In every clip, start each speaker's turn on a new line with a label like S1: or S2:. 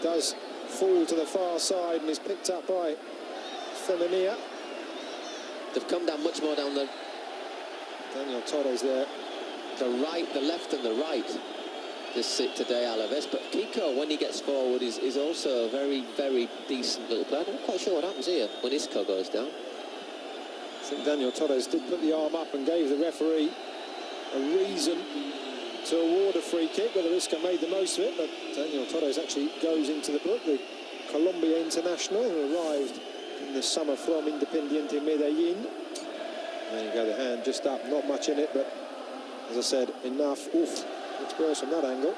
S1: does fall to the far side and is picked up by Femenia.
S2: They've come down much more down the...
S1: Daniel Torres there.
S2: The right, the left and the right today, Alaves. But Kiko, when he gets forward, is also a very, very decent little player. I'm not quite sure what happens here when Isco goes down.
S1: I think Daniel Torres did put the arm up and gave the referee a reason to award a free kick, whether Isco made the most of it, but Daniel Torres actually goes into the book. The Colombia international who arrived in the summer from Independiente Medellin. There you go, the hand just up, not much in it, but as I said, enough. Oof, looks worse from that angle.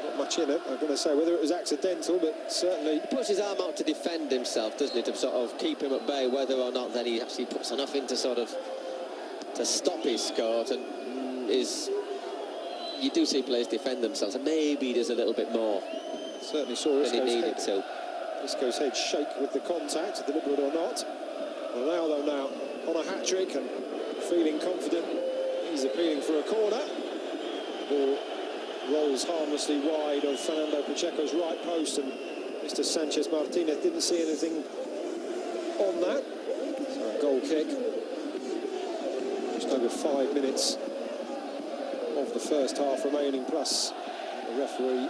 S1: Not much in it, I'm going to say, whether it was accidental, but certainly...
S2: He puts his arm out to defend himself, doesn't he, to sort of keep him at bay, whether or not then he actually puts enough in to sort of to stop his score, and is... You do see players defend themselves, and maybe there's a little bit more.
S1: Certainly saw Isco's head shake with the contact, deliberate or not. Ronaldo now on a hat-trick and feeling confident. He's appealing for a corner. The ball rolls harmlessly wide of Fernando Pacheco's right post, and Mr. Sanchez Martinez didn't see anything on that. So a goal kick. Just over 5 minutes of the first half remaining, plus the referee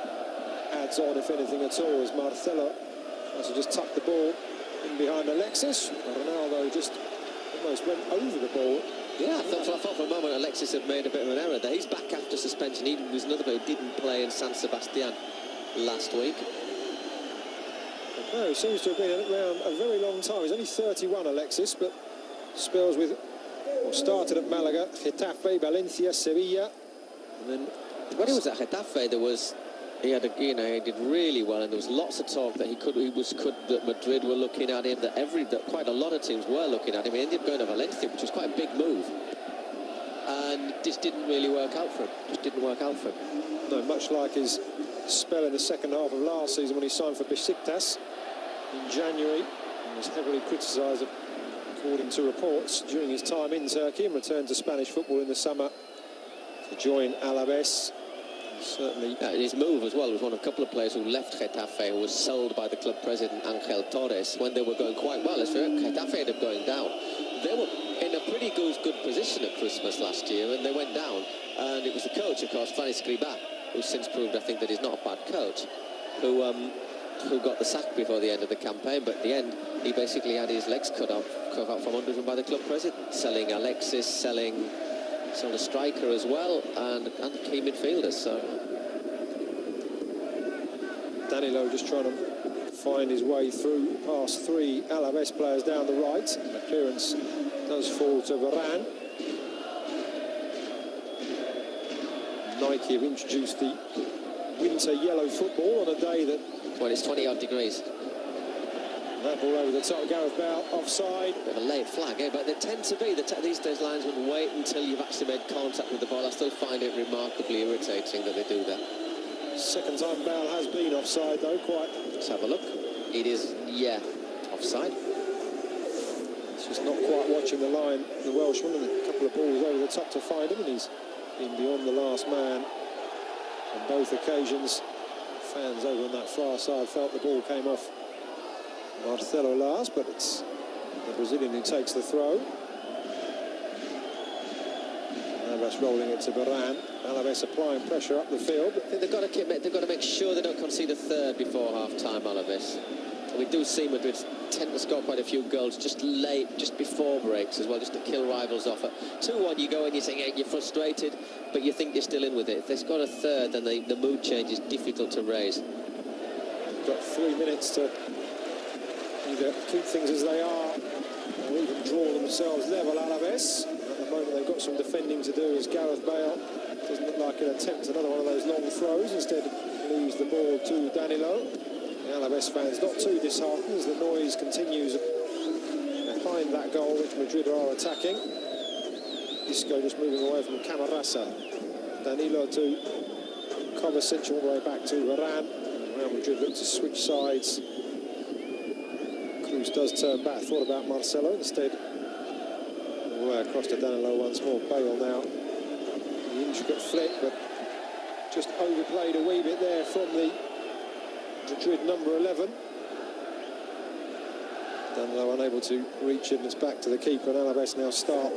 S1: adds on, if anything at all, as Marcelo has to just tuck the ball in behind Alexis. Ronaldo just almost went over the ball.
S2: Yeah, I thought for a moment Alexis had made a bit of an error there. He's back after suspension. He was another player who didn't play in San Sebastian last week.
S1: No, he seems to have been around a very long time. He's only 31, Alexis, but spells with, or started at Malaga, Getafe, Valencia, Sevilla, and then
S2: when he was at Getafe, he did really well, and there was lots of talk that that Madrid were looking at him, that quite a lot of teams were looking at him. He ended up going to Valencia, which was quite a big move, and this didn't really work out for him. Just didn't work out for him.
S1: No, much like his spell in the second half of last season when he signed for Besiktas in January, and was heavily criticised, according to reports, during his time in Turkey, and returned to Spanish football in the summer to join Alaves. Certainly.
S2: Yeah, his move as well was one of a couple of players who left Getafe, who was sold by the club president Angel Torres when they were going quite well. As Getafe ended up going down, they were in a pretty good position at Christmas last year, and they went down. And it was the coach, of course, Fanny Scribá, who's since proved, I think, that he's not a bad coach, who got the sack before the end of the campaign. But at the end, he basically had his legs cut out from under him by the club president, selling Alexis, selling a striker as well, and key midfielders. So
S1: Danilo just trying to find his way through past 3 Alaves players down the right. The clearance does fall to Varane. Nike have introduced the winter yellow football on a day that...
S2: Well, it's 20-odd degrees.
S1: That ball over the top, Gareth Bale offside.
S2: Bit of a late flag, eh? But they tend to be, these days linesmen wait until you've actually made contact with the ball. I still find it remarkably irritating that they do that.
S1: Second time Bale has been offside, though, quite.
S2: Let's have a look. It is, yeah, offside.
S1: It's just not quite watching the line, the Welshman, and a couple of balls over the top to find him, and he's been beyond the last man on both occasions. Fans over on that far side felt the ball came off Marcelo last, but it's the Brazilian who takes the throw. Alaves rolling it to Varane. Alaves applying pressure up the field.
S2: I think they've got to make sure they don't concede a third before half-time, Alaves. And we do see Madrid tend to score quite a few goals just late, just before breaks as well, just to kill rivals off. At 2-1, you go and you think, hey, you're frustrated, but you think you're still in with it. If they score a third, then the mood change is difficult to raise.
S1: Got 3 minutes to either keep things as they are or even draw themselves level. Alaves at the moment they've got some defending to do, as Gareth Bale doesn't look like he'll attempt another one of those long throws, instead leaves the ball to Danilo. The Alaves fans not too disheartened as the noise continues behind that goal which Madrid are attacking. Isco just moving away from Camarasa. Danilo to Kovacic all the way back to Varane. Real Madrid look to switch sides. Cruz does turn back, thought about Marcelo, instead all the way across to Danilo once more. Bale now, the intricate flick, but just overplayed a wee bit there from the Madrid number 11. Danilo unable to reach it, and it's back to the keeper, and Alaves now start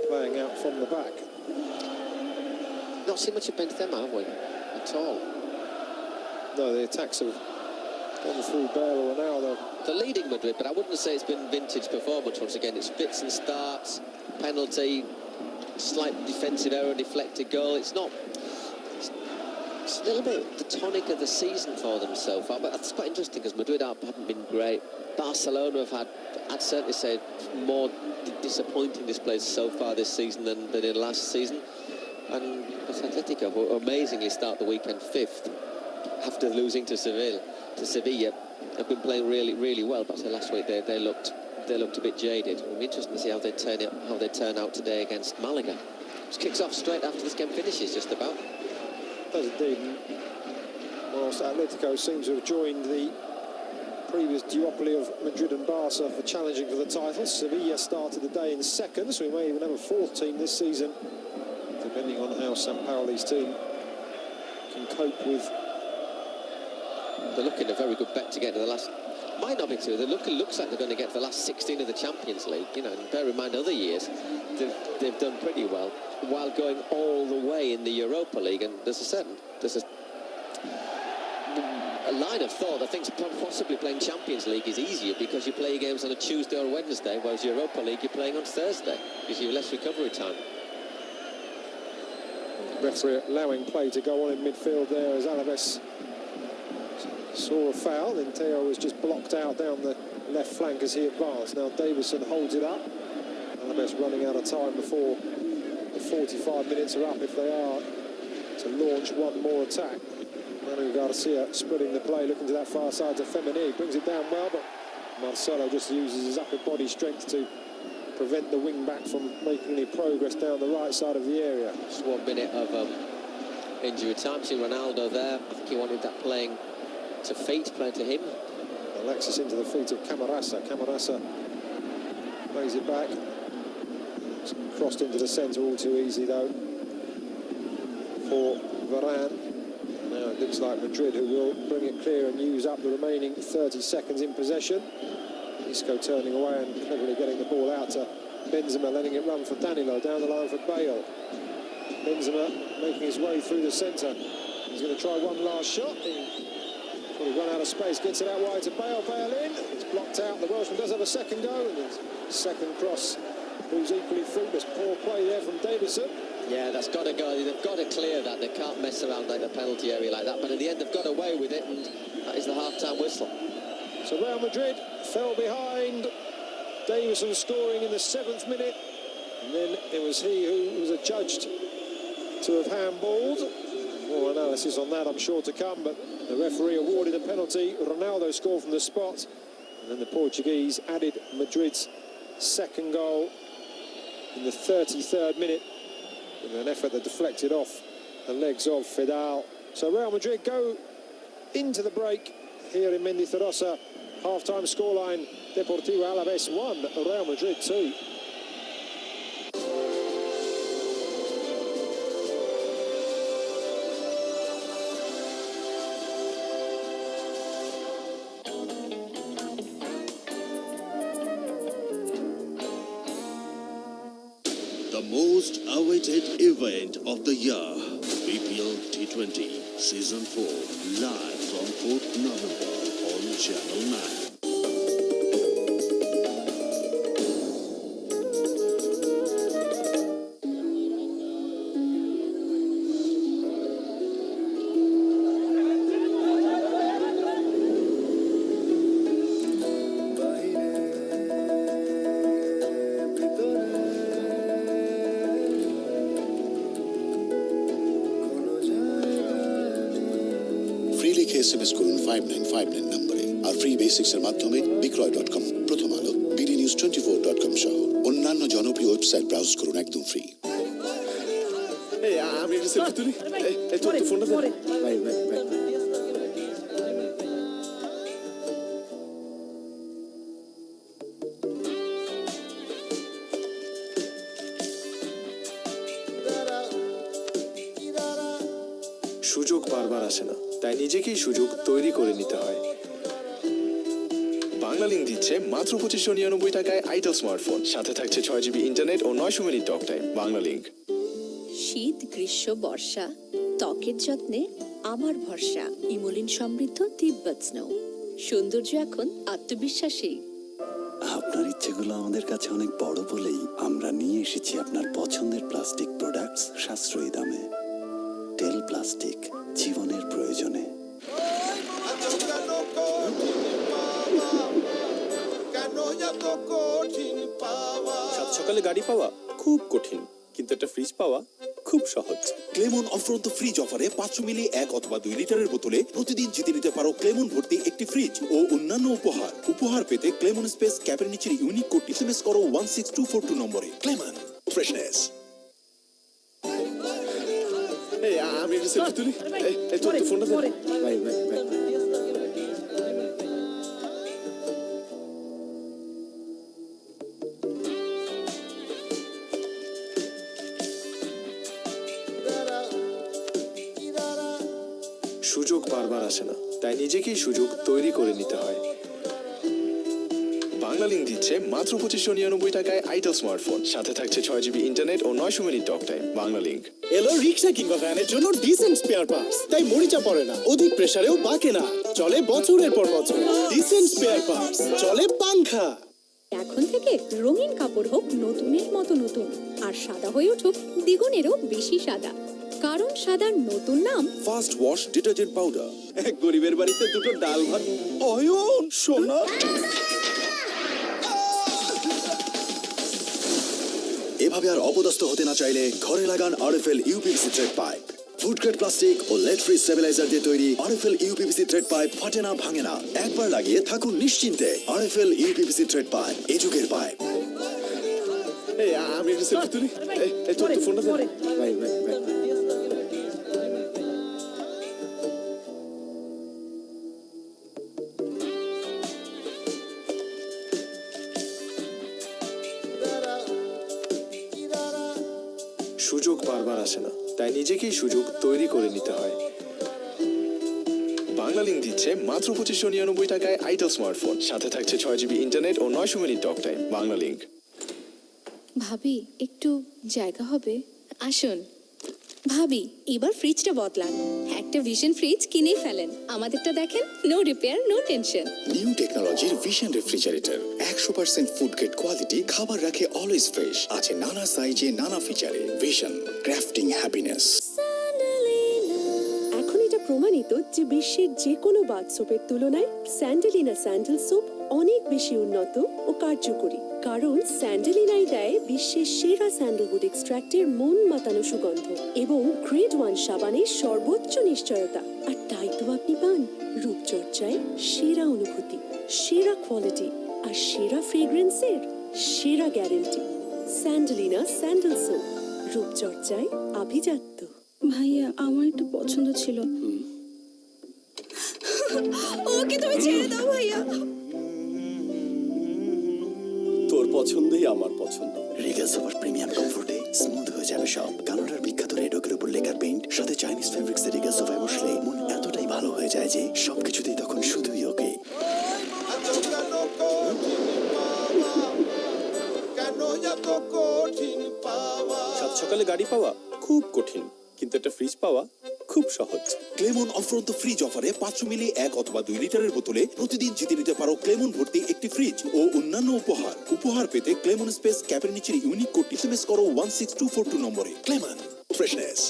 S1: playing out from the back.
S2: Not seen much of Benzema, have we? At all.
S1: No, the attacks have gone through Bale or Ronaldo.
S2: They're leading Madrid, but I wouldn't say it's been vintage performance once again. It's fits and starts, penalty, slight defensive error, deflected goal. It's not... It's a little bit the tonic of the season for them so far, but that's quite interesting because Madrid haven't been great. Barcelona have had, I'd certainly say, more disappointing displays so far this season than in last season. And Atletico, who amazingly start the weekend 5th after losing to Sevilla, have been playing really well. But last week they looked a bit jaded. It'll be interesting to see how they turn out today against Malaga. Which kicks off straight after this game finishes, just about.
S1: Does indeed. Whilst Atletico seems to have joined the previous duopoly of Madrid and Barca for challenging for the title, Sevilla started the day in 2nd, so we may even have a 4th team this season, depending on how Sampaoli's team can cope with.
S2: They're looking a very good bet to get to the last. Might not be too. Looks like they're going to get to the last 16 of the Champions League. You know, and bear in mind other years they've done pretty well while going all the way in the Europa League. And there's a line of thought that thinks possibly playing Champions League is easier because you play your games on a Tuesday or a Wednesday, whereas Europa League you're playing on Thursday because you have less recovery time.
S1: Referee allowing play to go on in midfield there as Alaves saw a foul, then Teo was just blocked out down the left flank as he advanced. Now Davison holds it up. Alaves running out of time before the 45 minutes are up if they are to launch one more attack. Manu Garcia spreading the play, looking to that far side to Femini, brings it down well, but Marcelo just uses his upper body strength to prevent the wing back from making any progress down the right side of the area.
S2: Just 1 minute of injury time. See Ronaldo there. I think he wanted that playing to feet, playing to him.
S1: Alexis into the feet of Camarasa. Camarasa plays it back. It's crossed into the centre all too easy though for Varane. Now it looks like Madrid who will bring it clear and use up the remaining 30 seconds in possession. Isco turning away and cleverly getting the ball out to Benzema, letting it run for Danilo, down the line for Bale. Benzema making his way through the centre. He's going to try one last shot. He's run out of space, gets it out wide to Bale. Bale in. It's blocked out. The Welshman does have a second go, and his second cross proves equally fruitless. Poor play there from Davison.
S2: Yeah, that's got to go. They've got to clear that. They can't mess around like the penalty area like that. But in the end, they've got away with it, and that is the half-time whistle. So
S1: Real Madrid fell behind. Davison scoring in the 7th minute, and then it was he who was adjudged to have handballed. More analysis on that, I'm sure, to come, but the referee awarded a penalty. Ronaldo scored from the spot, and then the Portuguese added Madrid's second goal in the 33rd minute with an effort that deflected off the legs of Fidal. So Real Madrid go into the break here in Mendizorroza. Half-time scoreline, Deportivo Alaves 1, Real Madrid 2.
S3: The most awaited event of the year, BPL T20 Season 4, live from 4th November on Channel 9.
S4: ফ্রি লিখে এসএমএস করুন 5959 নম্বরে আর ফ্রি বেসিক্সের মাধ্যমে বিক্রয়.com, প্রথম আলো, bdnews24.com সহ অন্যান্য জনপ্রিয় ওয়েবসাইট ব্রাউজ করুন একদম ফ্রি।
S5: আমি একটা সেলফি তুলি। এই তো ফোনটা দে। ভাই। সুযোগ বারবার আসে না। তাই নিজেকেই সুযোগ তৈরি করে নিতে হয়। বাংলা লিংক দিচ্ছে মাত্র 2599 টাকায় আইটেল স্মার্টফোন, সাথে থাকছে 6 জিবি ইন্টারনেট ও 900 মিনিট টক টাইম। বাংলা লিংক।
S6: শীত, গ্রীষ্ম, বর্ষা, ত্বকের যত্নে আমার ভরসা ইমোলিন সমৃদ্ধ তিব্বত স্নো। সৌন্দর্য এখন আত্মবিশ্বাসী।
S7: আপনার ইচ্ছেগুলো আমাদের কাছে অনেক বড় বলেই আমরা নিয়ে এসেছি আপনার পছন্দের প্লাস্টিক প্রোডাক্টস সাশ্রয়ী দামে। টেল প্লাস্টিক, জীবনের প্রয়োজনে।
S5: সাত সকালে গাড়ি পাওয়া খুব কঠিন, কিন্তু একটা ফ্রিজ পাওয়া খুব সহজ।
S8: ক্লেমন অফরন্ত ফ্রিজ অফারে 500 মিলি 1 অথবা 2 লিটারের বোতলে প্রতিদিন জিতে নিতে পারো ক্লেমন ভর্তি একটি ফ্রিজ ও অন্যান্য উপহার পেতে ক্লেমন স্পেস ক্যাপের নিচের ইউনিক কোডটি এসএমএস করো 16242 নম্বরে। ক্লেমন ফ্রেশনেস।
S5: আমি একটা সেলফি তুলি। তোর ফোনটা দে। ভাই ভাই ভাই। সুযোগ বারবার আসে না, তাই নিজেকেই সুযোগ তৈরি করে নিতে হয়। বাংলা লিংক দিচ্ছে মাত্র 2599 টাকায় আইটেল স্মার্টফোন, সাথে থাকছে 6 জিবি ইন্টারনেট ও 900 মিনিট টক টাইম। বাংলা লিংক।
S9: এলো রিক্সা কিংবা ভ্যানের জন্য ডিসেন্ট স্পেয়ার পার্টস, তাই মরিচা পড়ে না, অধিক প্রেসারেও বাঁকে না, চলে বছরের পর বছর। ডিসেন্ট স্পেয়ার পার্টস, চলে পাংখা।
S6: এখন থেকে রঙিন কাপড় হোক নতুনের মতো নতুন, আর সাদা হয়ে উঠুক দ্বিগুণেরও বেশি সাদা। কারণ সাদার নতুন নাম
S8: ফাস্ট ওয়াশ ডিটারজেন্ট পাউডার। এক গরিবের বাড়িতে দুটো ডাল ভাত। অয়ন সোনা।
S7: এভাবে আর অপদস্থ হতে না চাইলে ঘরে লাগান RFL UPVC thread pipe. Food grade plastic ও লেড ফ্রি স্টেবিলাইজার দিয়ে তৈরি আরএফএল ইউপিভিসি থ্রেড পাইপ ফাটে না, ভাঙে না। একবার লাগিয়ে থাকুন নিশ্চিন্তে। আরএফএল ইউপিভিসি থ্রেড পাইপ, এই যুগের পাইপ।
S5: আমি একটা সেলফি তুলি। তোর ফোনটা দে। ভাই ভাই ভাই। সুযোগ বারবার আসে না, তাই নিজেকেই সুযোগ তৈরি করে নিতে হয়। বাংলা লিংক দিচ্ছে মাত্র 2599 টাকায় আইটেল স্মার্টফোন, সাথে থাকছে 6 জিবি ইন্টারনেট ও 900 মিনিট টক টাইম। বাংলা লিংক।
S6: ভাবি একটু জায়গা হবে? আসুন ভাবি, এবার ফ্রিজটা বদলান। একটা ভিশন ফ্রিজ কিনেই ফেলেন। আমাদেরটা দেখেন, no repair, no tension.
S4: New টেকনোলজির Vision refrigerator 100% food grade quality, খাবার রাখে অলওয়েজ ফ্রেশ, আছে নানা সাইজে নানা ফিচারে। Vision, crafting happiness.
S10: এখন এটা প্রমাণিত যে বিশ্বের যে কোনো বাথ সোপের তুলনায় স্যান্ডেলিনা স্যান্ডেল সোপ অনেক বেশি উন্নত ও কার্যকরী। কারণ স্যান্ডেলিনাই দেয় বিশ্বের সেরা স্যান্ডেলউড এক্সট্র্যাক্টের মন মাতানো সুগন্ধ এবং গ্রেড 1 সাবানের সর্বোচ্চ নিশ্চয়তা। আর তাই তো আপনি পান রূপচর্চায় সেরা অনুভূতি, সেরা কোয়ালিটি আর সেরা ফ্রেগ্রেন্সের সেরা গ্যারেন্টি। স্যান্ডেলিনা স্যান্ডেল সোপ, রূপচর্চায় আভিজাত্য।
S6: ভাইয়া, আমার একটু পছন্দ ছিল। ওকে তুমি ছেড়ে দাও ভাইয়া।
S9: তোর পছন্দই আমার পছন্দ।
S7: রিগেল সুপার প্রিমিয়াম কমফোর্টে স্মুথ হয়ে যাবে সব। কানাডার বিখ্যাত রেড ওকের উপর লেকার পেইন্ট, সাথে চাইনিজ ফেব্রিক্সের রিগেল সোফায় বসলে মন এতটাই ভালো হয়ে যায় যে সবকিছুতেই তখন শুধুই ওকে।
S5: সাত সকালে গাড়ি পাওয়া খুব কঠিন, কিন্তু একটা ফ্রিজ পাওয়া খুব সহজ।
S8: ক্লেমন অফরন্ত ফ্রিজ অফারে 500 মিলি 1 অথবা 2 লিটারের বোতলে প্রতিদিন জিতে নিতে পারো ক্লেমন ভর্তি একটি ফ্রিজ ও অন্যান্য উপহার পেতে ক্লেমন স্পেস ক্যাপের নিচের ইউনিক কোডটি এসএমএস করো 16242 নম্বরে। ক্লেমন ফ্রেশনেস।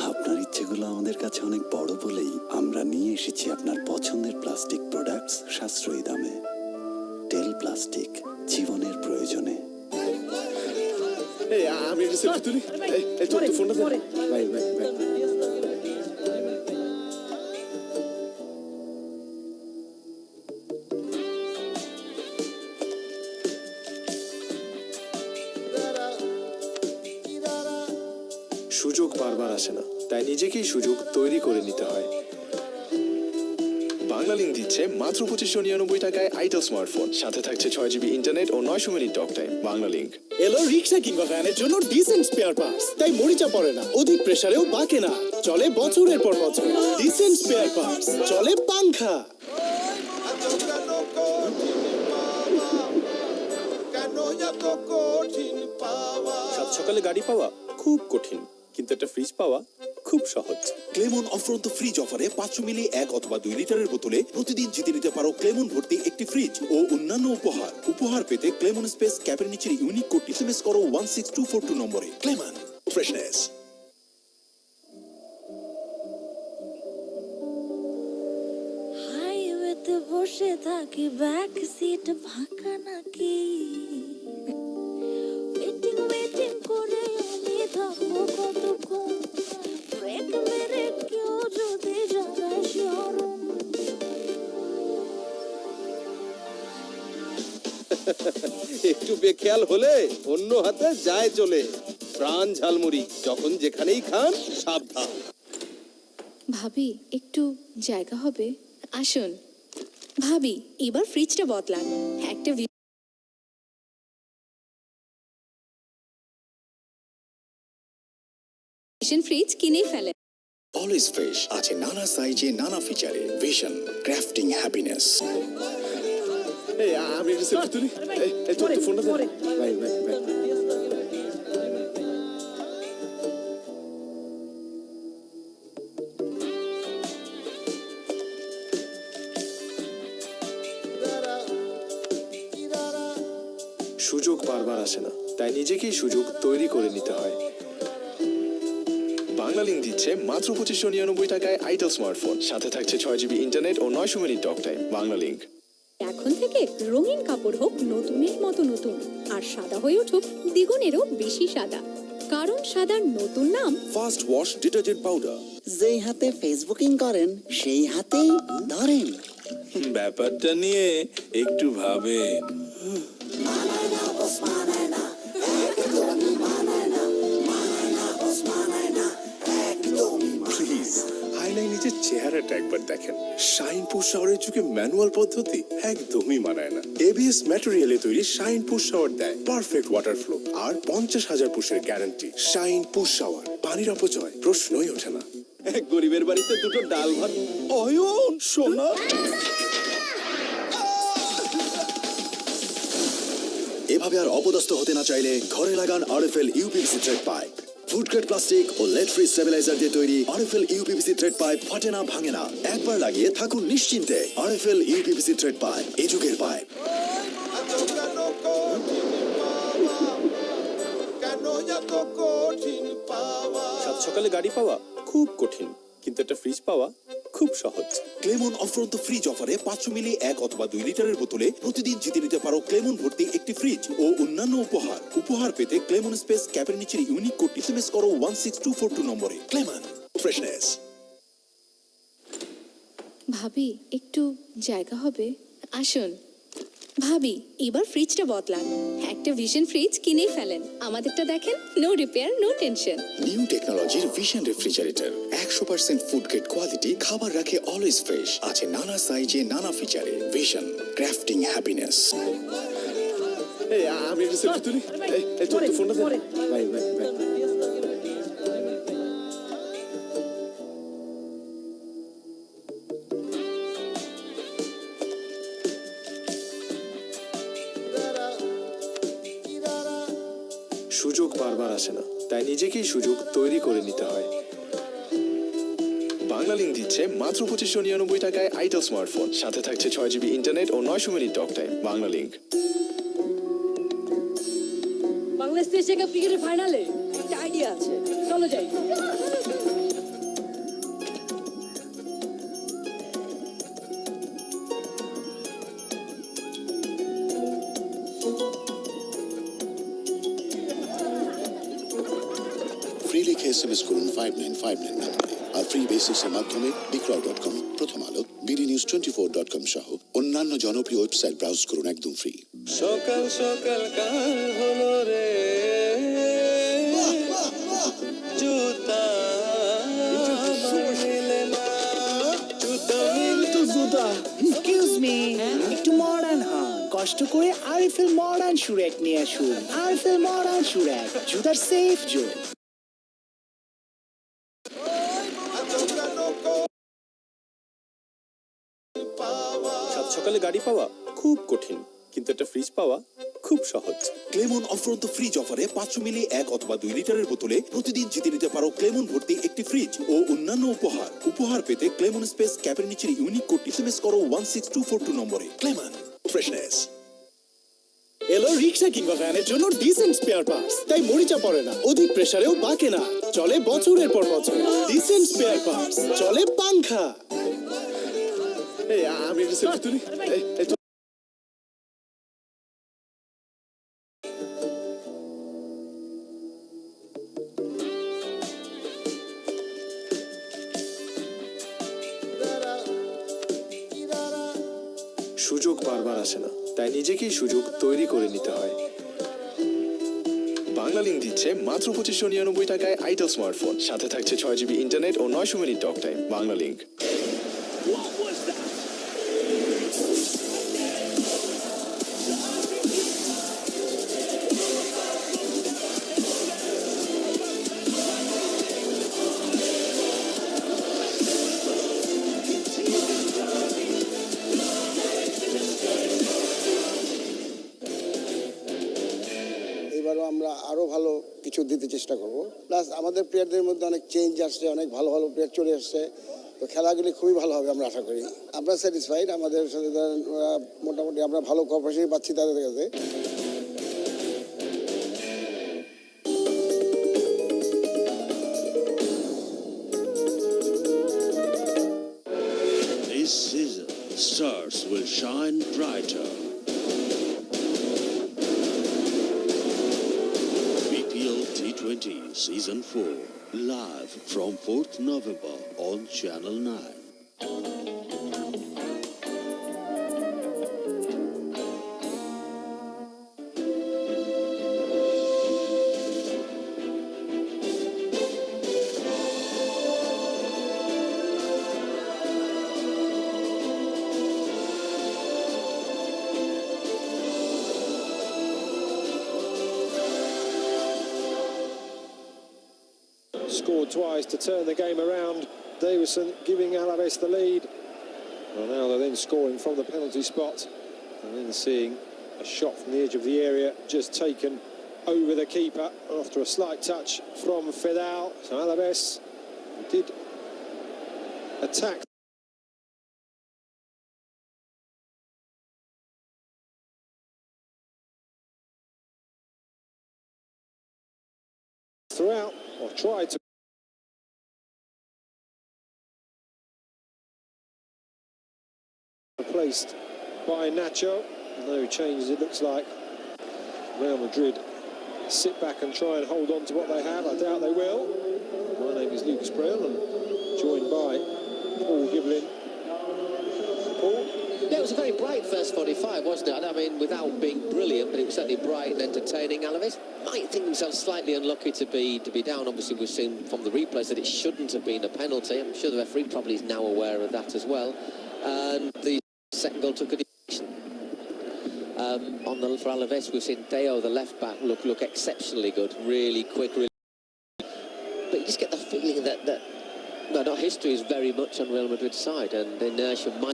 S7: আপনার ইচ্ছেগুলো আমাদের কাছে অনেক বড় বলেই আমরা নিয়ে এসেছি আপনার পছন্দের প্লাস্টিক প্রোডাক্টস সাশ্রয়ী দামে। টেল প্লাস্টিক, জীবনের প্রয়োজনে।
S5: আমি একটা সেলফি তুলি। তোর ফোনটা দে। ভাই ভাই ভাই। সুযোগ বারবার আসে না, তাই নিজেকেই সুযোগ তৈরি করে নিতে হয়। বাংলা লিংক দিচ্ছে মাত্র 2599 টাকায় আইটেল স্মার্টফোন, সাথে থাকছে 6 GB ইন্টারনেট ও 900 মিনিট টক টাইম। বাংলা লিংক।
S9: এলো রিক্সা কিংবা ভ্যানের জন্য ডিসেন্ট স্পেয়ার পার্টস, তাই মরিচা পড়ে না, অধিক প্রেসারেও বাঁকে না, চলে বছরের পর বছর। ডিসেন্ট স্পেয়ার পার্টস, চলে পাংখা।
S8: সাত সকালে গাড়ি পাওয়া খুব কঠিন, কিন্তু একটা ফ্রিজ পাওয়া খুব সহজ। ক্লেমন অফরন্ত ফ্রিজ অফারে 500 মিলি 1 অথবা 2 লিটারের বোতলে প্রতিদিন জিতে নিতে পারো ক্লেমন ভর্তি একটি ফ্রিজ ও অন্যান্য উপহার। উপহার পেতে ক্লেমন স্পেস ক্যাপের নিচের ইউনিক কোডটি এসএমএস করো 16242 নম্বরে। ক্লেমন ফ্রেশনেস।
S11: হাইওয়েতে বসে থাকি, ব্যাক সিট ফাঁকা নাকি, ওয়েটিং করে আমি থাকবো কতক্ষণ, ব্রেক মেরে কেউ যদি জানায় শরম।
S12: একটু বেখেয়াল হলে অন্য হাতে যায় চলে। প্রাণ ঝালমুড়ি, যখন যেখানেই খান সাবধান।
S6: ভাবি একটু জায়গা হবে? আসুন। ভাবি এবার ফ্রিজটা বদলান, একটা ভিশন ফ্রিজ কিনেই ফেলেন।
S7: অলওয়েজ ফ্রেশ আছে নানা সাইজে নানা ফিচারে। Vision crafting happiness.
S5: আমি একটা সেলফি তুলি। এই তোর ফোনটা দে। ভাই ভাই ভাই। সুযোগ বারবার আসে না, তাই নিজেকেই সুযোগ তৈরি করে নিতে হয়। বাংলা লিংক দিচ্ছে মাত্র 2599 টাকায় আইটেল স্মার্টফোন, সাথে থাকছে 6 GB ইন্টারনেট ও 900 মিনিট টক টাইম। বাংলা লিংক।
S10: এখন থেকে রঙিন কাপড় হোক নতুনের মতো নতুন, আর সাদা হয়ে উঠুক দ্বিগুণেরও বেশি সাদা, কারণ সাদার নতুন নাম
S8: ফাস্ট ওয়াশ ডিটারজেন্ট পাউডার।
S13: যেই হাতে ফেসবুকিং করেন সেই হাতেই ধরেন।
S8: ব্যাপারটা নিয়ে একটু ভাবে। প্লিজ আয়নায় নিজের চেহারাটা একবার দেখেন। শাইন পুশ শাওয়ারের যুগে ম্যানুয়াল পদ্ধতি একদমই মানায় না। এবিএস ম্যাটেরিয়ালে তৈরি শাইন পুশ শাওয়ার দেয় পারফেক্ট ওয়াটার ফ্লো আর 50,000 পুশের গ্যারান্টি। শাইন পুশ শাওয়ার, পানির অপচয় প্রশ্নই ওঠে না।
S12: এক গরিবের বাড়িতে দুটো ডাল ভাত। অয়ন সোনা,
S7: এভাবে আর অপদস্থ হতে না চাইলে ঘরে লাগান RFL UPVC thread pipe. Food grade plastic ও লেড ফ্রি স্টেবিলাইজার দিয়ে তৈরি আরএফএল ইউপিভিসি থ্রেড পাইপ ফাটে না, ভাঙে না। একবার লাগিয়ে থাকুন নিশ্চিন্তে। আরএফএল ইউপিভিসি থ্রেড পাইপ, এই যুগের পাইপ।
S8: সাত সকালে গাড়ি পাওয়া খুব কঠিন, কিন্তু একটা ফ্রিজ পাওয়া খুব সহজ। ক্লেমন অফরন্ত ফ্রিজ অফারে 500 মিলি 1 অথবা 2 লিটারের বোতলে প্রতিদিন জিতে নিতে পারো ক্লেমন ভর্তি একটি ফ্রিজ ও অন্যান্য উপহার। উপহার পেতে ক্লেমন স্পেস ক্যাপের নিচের ইউনিক কোডটি এসএমএস করো 16242 নম্বরে। ক্লেমন ফ্রেশনেস।
S6: ভাবি একটু জায়গা হবে? আসুন। ভাবি এবার ফ্রিজটা বদলান, একটা ভিশন ফ্রিজ কিনেই ফেলেন। আমাদেরটা দেখেন, no repair no tension.
S7: New টেকনোলজির Vision refrigerator, 100% food grade quality, খাবার রাখে অলওয়েজ ফ্রেশ, আছে নানা সাইজে নানা ফিচারে। Vision crafting happiness.
S5: আমি একটা সেলফি তুলি। এই তোর ফোনটা দে। ভাই ভাই ভাই। সুযোগ বারবার আসে না, তাই নিজেকেই সুযোগ তৈরি করে নিতে হয়। বাংলা লিংক দিচ্ছে মাত্র 2599 টাকায় আইটেল স্মার্টফোন, সাথে থাকছে 6 GB ইন্টারনেট ও 900 মিনিট টক টাইম। বাংলা লিংক।
S11: বাংলাদেশ এশিয়া কাপ ক্রিকেটের ফাইনালে একটা আইডিয়া আছে, চলো যাই।
S4: ফ্রি লিখে এসএমএস করুন 5959 নম্বরে। আর ফ্রি বেসিক্সের মাধ্যমে বিক্রয়.com, প্রথম আলো, BDNews24.com সহ অন্যান্য জনপ্রিয় ওয়েবসাইট ব্রাউজ করুন একদম ফ্রি।
S12: সকাল সকাল কাল হলো রে, জুতা বাঁধলে না, জুতা
S9: এক্সকিউজ মি, একটু মডার্ন হন, কষ্ট করে আরএফএল মডার্ন শু র‍্যাক নিয়ে আসুন। আরএফএল মডার্ন শু র‍্যাক, জুতার সেফ জোন।
S5: সাত সকালে গাড়ি পাওয়া খুব কঠিন, কিন্তু একটা ফ্রিজ পাওয়া খুব সহজ।
S8: ক্লেমন অফুরন্ত ফ্রিজ অফারে 500 মিলি 1 অথবা 2 লিটারের বোতলে প্রতিদিন জিতে নিতে পারো ক্লেমন ভর্তি একটি ফ্রিজ ও অন্যান্য উপহার। উপহার পেতে ক্লেমন স্পেস ক্যাপের নিচের ইউনিক কোডটি এসএমএস করো 16242 নম্বরে। ক্লেমন ফ্রেশনেস।
S9: এলো রিক্সা কিংবা ভ্যানের জন্য ডিসেন্ট স্পেয়ার পার্টস, তাই মরিচা পড়ে না, অধিক প্রেসারেও বাঁকে না, চলে বছরের পর বছর। ডিসেন্ট স্পেয়ার পার্টস, চলে পাংখা।
S5: আমি একটা সেলফি তুলি। সুযোগ বারবার আসে না, তাই নিজেকেই সুযোগ তৈরি করে নিতে হয়। বাংলা লিংক দিচ্ছে মাত্র 2599 টাকায় আইটেল স্মার্টফোন, সাথে থাকছে 6 জিবি ইন্টারনেট ও 900 মিনিট টক টাইম। বাংলা লিংক।
S14: আমরা আরো ভালো কিছু দিতে চেষ্টা করব। প্লাস আমাদের প্লেয়ারদের মধ্যে অনেক চেঞ্জ আসছে, অনেক ভালো ভালো প্লেয়ার চলে আসছে, তো খেলাগুলি খুবই ভালো হবে আমরা আশা করি। আমরা স্যাটিসফাইড, আমাদের সাথে মোটামুটি আমরা ভালো কোঅপারেশন পাচ্ছি তাদের কাছে।
S3: This season, stars will shine brighter. T20 Season 4, live from 4th November on Channel 9.
S1: Scored twice to turn the game around. Davison giving Alaves the lead. Well, now they're then scoring from the penalty spot, and then seeing a shot from the edge of the area just taken over the keeper after a slight touch from Fidal. So Alaves did attack. Throughout, or tried to. Replaced by Nacho. No changes, it looks like. Real Madrid sit back and try and hold on to what they have. I doubt they will. My name is Lucas Brown, and joined by Paul Giblin. Paul?
S2: Yeah, it was a very bright first 45, wasn't it? I mean, without being brilliant, but it was certainly bright and entertaining. Alaves might think themselves slightly unlucky to be down. Obviously, we've seen from the replays that it shouldn't have been a penalty. I'm sure the referee probably is now aware of that as well. And the second goal took a decision. For Alaves, we've seen Deo, the left back, look exceptionally good, really quick, really. But you just get the feeling that not history is very much on Real Madrid's side, and inertia might.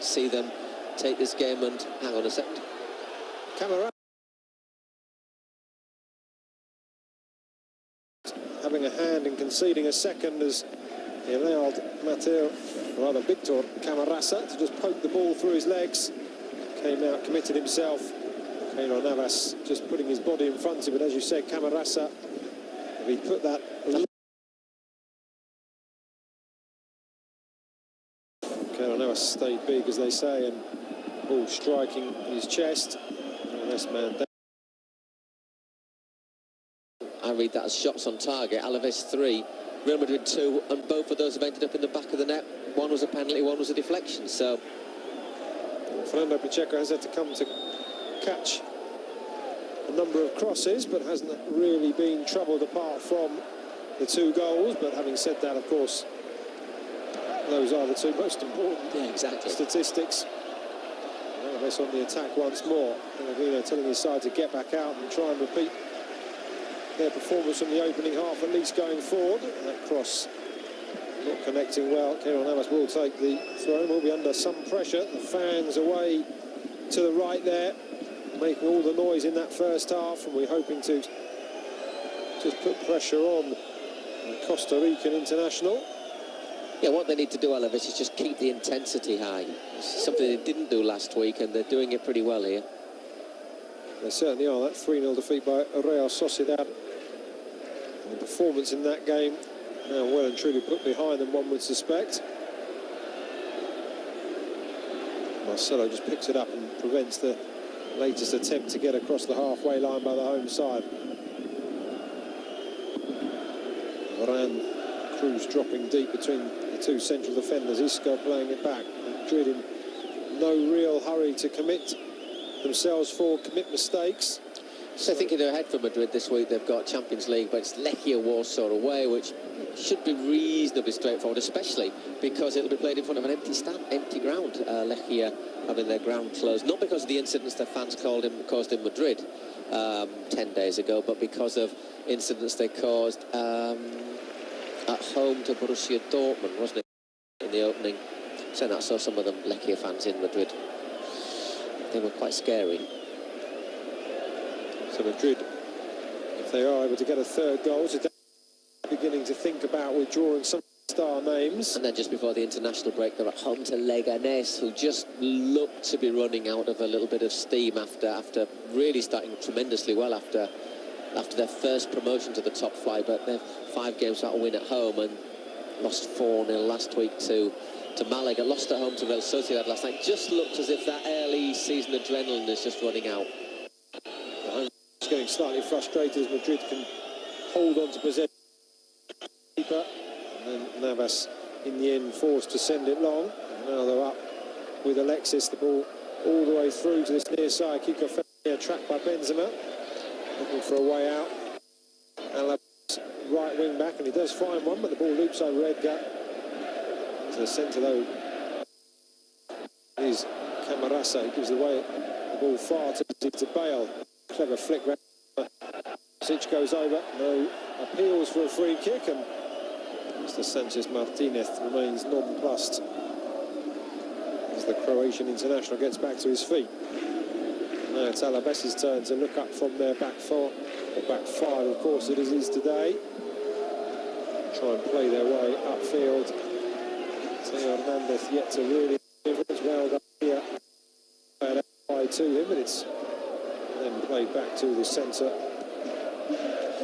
S2: See them take this game and hang on a second.
S1: Camera having a hand in conceding a second as he allowed Victor Camarasa to just poke the ball through his legs. Came out, committed himself. Keylor Navas just putting his body in front of it. As you said, Camarasa, if he put that Keylor Navas stayed big, as they say, and ball striking his chest. This man.
S2: I read that as shots on target. Alaves 3, Real Madrid 2, and both of those have ended up in the back of the net. One was a penalty, one was a deflection. So
S1: Fernando Pacheco has had to come to catch a number of crosses, but hasn't really been troubled apart from the 2 goals. But having said that, of course, those are the 2 most important statistics. Alaves on the attack once more. Pellegrino telling his side to get back out and try and repeat their performance from the opening half, at least going forward. That cross not connecting well. Keylor Navas will take the throw, will be under some pressure. The fans away to the right there, making all the noise in that first half, and we're hoping to just put pressure on the Costa Rican international.
S2: yeah, what they need to do, Alaves, is just keep the intensity high. It's something they didn't do last week, and they're doing it pretty well here.
S1: They certainly are. That 3-0 defeat by Real Sociedad, and the performance in that game now well and truly put behind them, one would suspect. Marcelo just picks it up and prevents the latest attempt to get across the halfway line by the home side. Varane, Cruz dropping deep between the 2 central defenders. Isco playing it back. Madrid in no real hurry to commit themselves for commit mistakes.
S2: So thinking ahead for Madrid this week, they've got Champions League, but it's Lechia Warsaw away, which should be reasonably straightforward, especially because it'll be played in front of an empty ground. Lechia having their ground closed, not because of the incidents their fans caused in Madrid 10 days ago, but because of incidents they caused at home to Borussia Dortmund, wasn't it, in the opening? So I saw some of them Lechia fans in Madrid. They were quite scary.
S1: So Madrid, if they are able to get a 3rd goal today, beginning to think about withdrawing some star names.
S2: And then just before the international break, they're at home to Leganés, who just look to be running out of a little bit of steam after really starting tremendously well after their first promotion to the top flight. But they've 5 games without a win at home and lost 4-0 last week to Malaga, lost at home to Real Sociedad last night. Just looked as if that early season adrenaline is just running out.
S1: It's getting slightly frustrated as Madrid can hold on to possession. And then Navas in the end forced to send it long. And now they're up with Alexis, the ball all the way through to this near side. Kiko Fernandez trapped by Benzema, looking for a way out. Alaves right wing back, and he does find one, but the ball loops over Edgar. To the centre though is Camarasa. He gives the ball far too deep to Bale. Clever flick round. Sic goes over. No appeals for a free kick, and Mr. Sanchez Martinez remains nonplussed as the Croatian international gets back to his feet. Now it's Alaves' turn to look up from their back 4, or back 5, of course it is today. Try and play their way upfield. Theo Hernandez yet to really difference. Well done here to him, but it's then played back to the centre.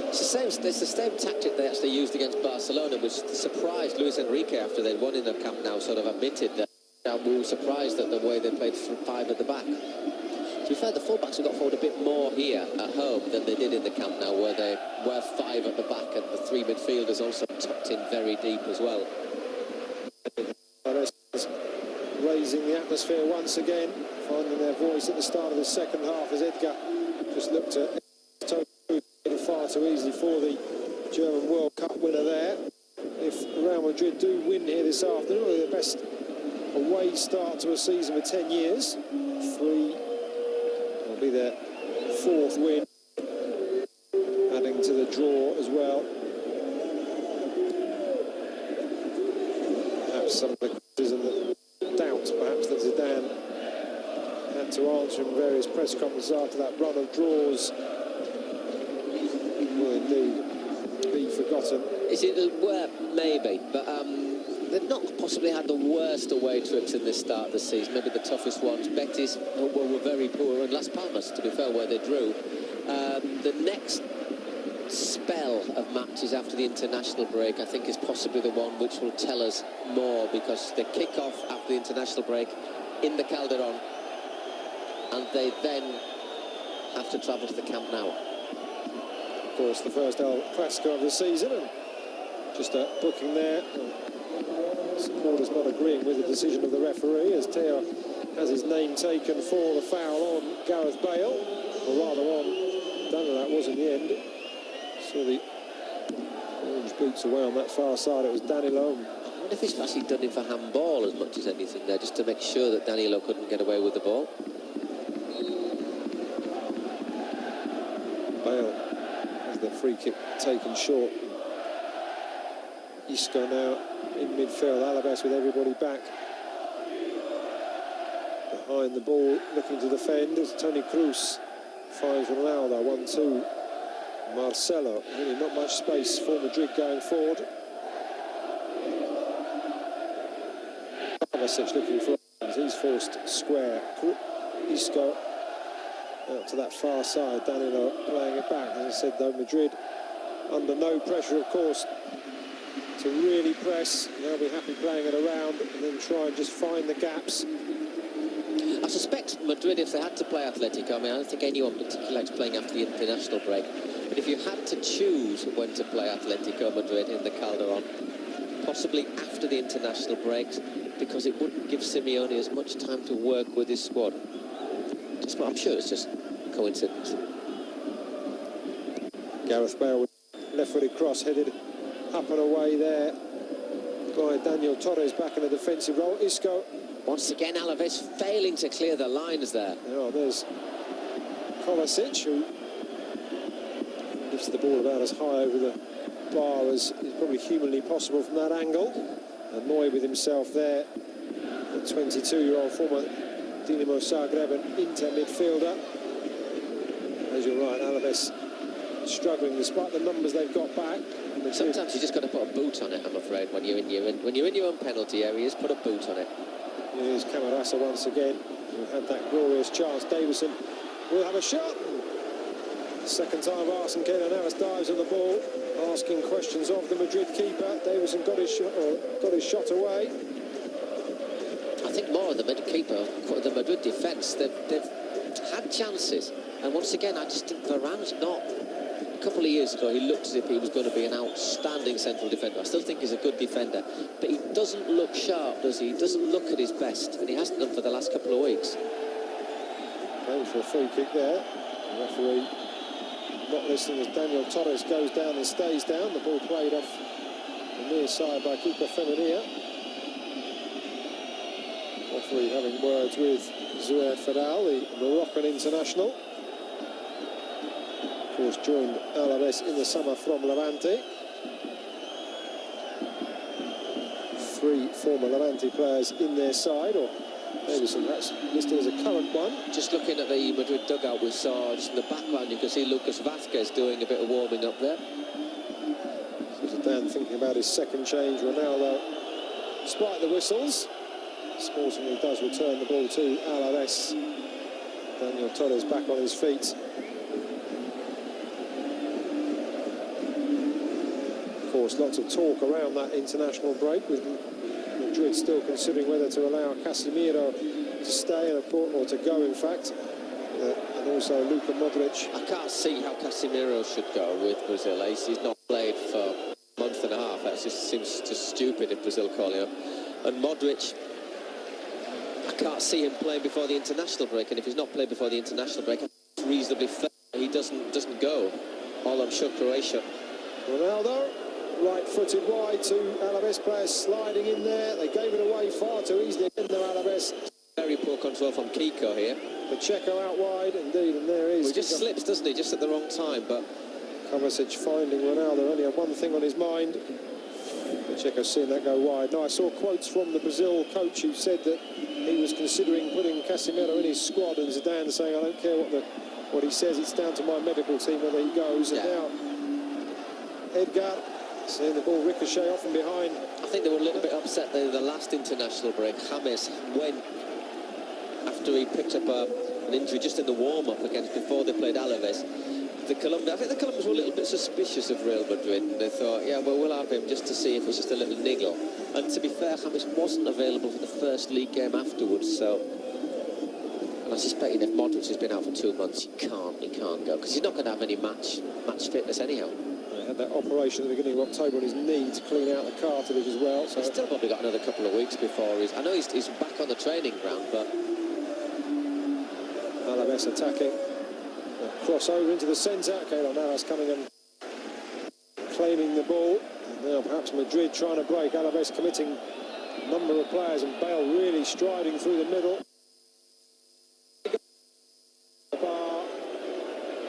S2: It's the same tactic they actually used against Barcelona, which surprised Luis Enrique after they'd won in the Camp Nou. Sort of admitted that we were surprised at the way they played 5 at the back. To be fair, the fullbacks have got forward a bit more here at home than they did in the Camp Nou, where they were 5 at the back, and the 3 midfielders also tucked in very deep as well.
S1: Raising the atmosphere once again, finding their voice at the start of the second half as Edgar just looked at it far too easily for the German World Cup winner there. If Real Madrid do win here this afternoon, they're the best away start to a season for 10 years. 3 will be their 4th win, adding to the draw as well. Perhaps some of the criticism that doubts perhaps that Zidane had to answer in various press conferences after that run of draws will indeed be forgotten.
S2: Well, maybe, but they've not possibly had the worst away trips in this start of the season. Maybe the toughest ones. Betis were very poor, and Las Palmas, to be fair, where they drew. The next spell of matches after the international break, I think, is possibly the one which will tell us more, because they kick off after the international break in the Calderon, and they then have to travel to the Camp Nou.
S1: Of course, the first El Clasico of the season, and just a booking there. Supporters not agreeing with the decision of the referee, as Teo has his name taken for the foul on Gareth Bale, or rather on Danilo, that was in the end. Saw the orange boots away on that far side, it was Danilo.
S2: I wonder if he's actually done it for handball as much as anything there, just to make sure that Danilo couldn't get away with the ball.
S1: Bale has the free kick taken short. Isco now in midfield, Alaves with everybody back behind the ball, looking to defend as Toni Kroos finds Ronaldo. 1-2. Marcelo, really not much space for Madrid going forward. Kovacic looking for options. He's forced square. Isco out to that far side. Danilo playing it back. As I said, though, Madrid under no pressure, of course, to really press. They'll be happy playing it around and then try and just find the gaps.
S2: I suspect Madrid, if they had to play Atletico, I mean, I don't think anyone particularly likes playing after the international break, but if you had to choose when to play Atletico Madrid in the Calderon, possibly after the international breaks, because it wouldn't give Simeone as much time to work with his squad. Just, I'm sure it's just coincidence.
S1: Gareth Bale with left-footed cross headed up and away there by Daniel Torres, back in a defensive role. Isco.
S2: Once again, Alaves failing to clear the lines there.
S1: Oh, there's Kovacic, who lifts the ball about as high over the bar as is probably humanly possible from that angle. Annoyed with himself there, the 22-year-old former Dinamo Zagreb and Inter midfielder. As you're right, Alaves struggling despite the numbers they've got back.
S2: Sometimes you just got to put a boot on it, I'm afraid, when you're in your own penalty areas, put a boot on it.
S1: Here's Camarasa once again, who had that glorious chance. Davison will have a shot. Second time Arsene Wenger now dives on the ball, asking questions of the Madrid keeper. Davison got his shot away.
S2: I think more of the Madrid keeper, the Madrid defence, they've had chances. And once again, I just think Varane's not. A couple of years ago, he looked as if he was going to be an outstanding central defender. I still think he's a good defender, but he doesn't look sharp, does he? He doesn't look at his best, and he hasn't done for the last couple of weeks.
S1: Going for a free kick there. The referee not listening as Daniel Torres goes down and stays down. The ball played off the near side by keeper Femenia. Referee having words with Zouer Fadal, the Moroccan international. Of course, joined Alaves in the summer from Levante. 3 former Levante players in their side, or maybe some perhaps listed as a current one.
S2: Just looking at the Madrid dugout, we saw just in the background, you can see Lucas Vázquez doing a bit of warming up there.
S1: Dan thinking about his second change. Ronaldo, despite the whistles, sportingly does return the ball to Alaves. Daniel Torres back on his feet. Of course, lots of talk around that international break, with Madrid still considering whether to allow Casemiro to stay or to go, in fact, and also Luka Modric.
S2: I can't see how Casemiro should go with Brazil. He's not played for a month and a half. That just seems just stupid if Brazil call him up. And Modric, I can't see him playing before the international break, and if he's not playing before the international break, it's reasonably fair he doesn't go. All I'm sure Croatia.
S1: Ronaldo, right-footed wide to Alaves players sliding in there. They gave it away far too easily. In there, Alaves.
S2: Very poor control from Kiko here.
S1: Pacheco out wide, indeed, and there is.
S2: Well, he just slips, doesn't he? Just at the wrong time, but
S1: Kovacic finding Ronaldo. Only had one thing on his mind. Pacheco seeing that go wide. Now, I saw quotes from the Brazil coach who said that he was considering putting Casemiro in his squad, and Zidane saying, I don't care what he says, it's down to my medical team whether he goes. And now Edgar seeing the ball ricochet off from behind.
S2: I think they were a little bit upset that the last international break, James went after he picked up an injury just in the warm-up before they played Alaves. the Colombians. I think the Colombians were a little bit suspicious of Real Madrid. And they thought, yeah, well, we'll have him just to see if it's just a little niggle. And to be fair, James wasn't available for the first league game afterwards, so... And I suspect if Modric has been out for 2 months, he can't go, because he's not going to have any match fitness anyhow.
S1: He had that operation at the beginning of October on his knee to clean out the cartilage as well. So
S2: he's still probably got another couple of weeks before he's... I know he's back on the training ground, but...
S1: Alaves attacking. A crossover into the centre. Keylor Navas coming and claiming the ball. And now perhaps Madrid trying to break. Alaves committing a number of players, and Bale really striding through the middle.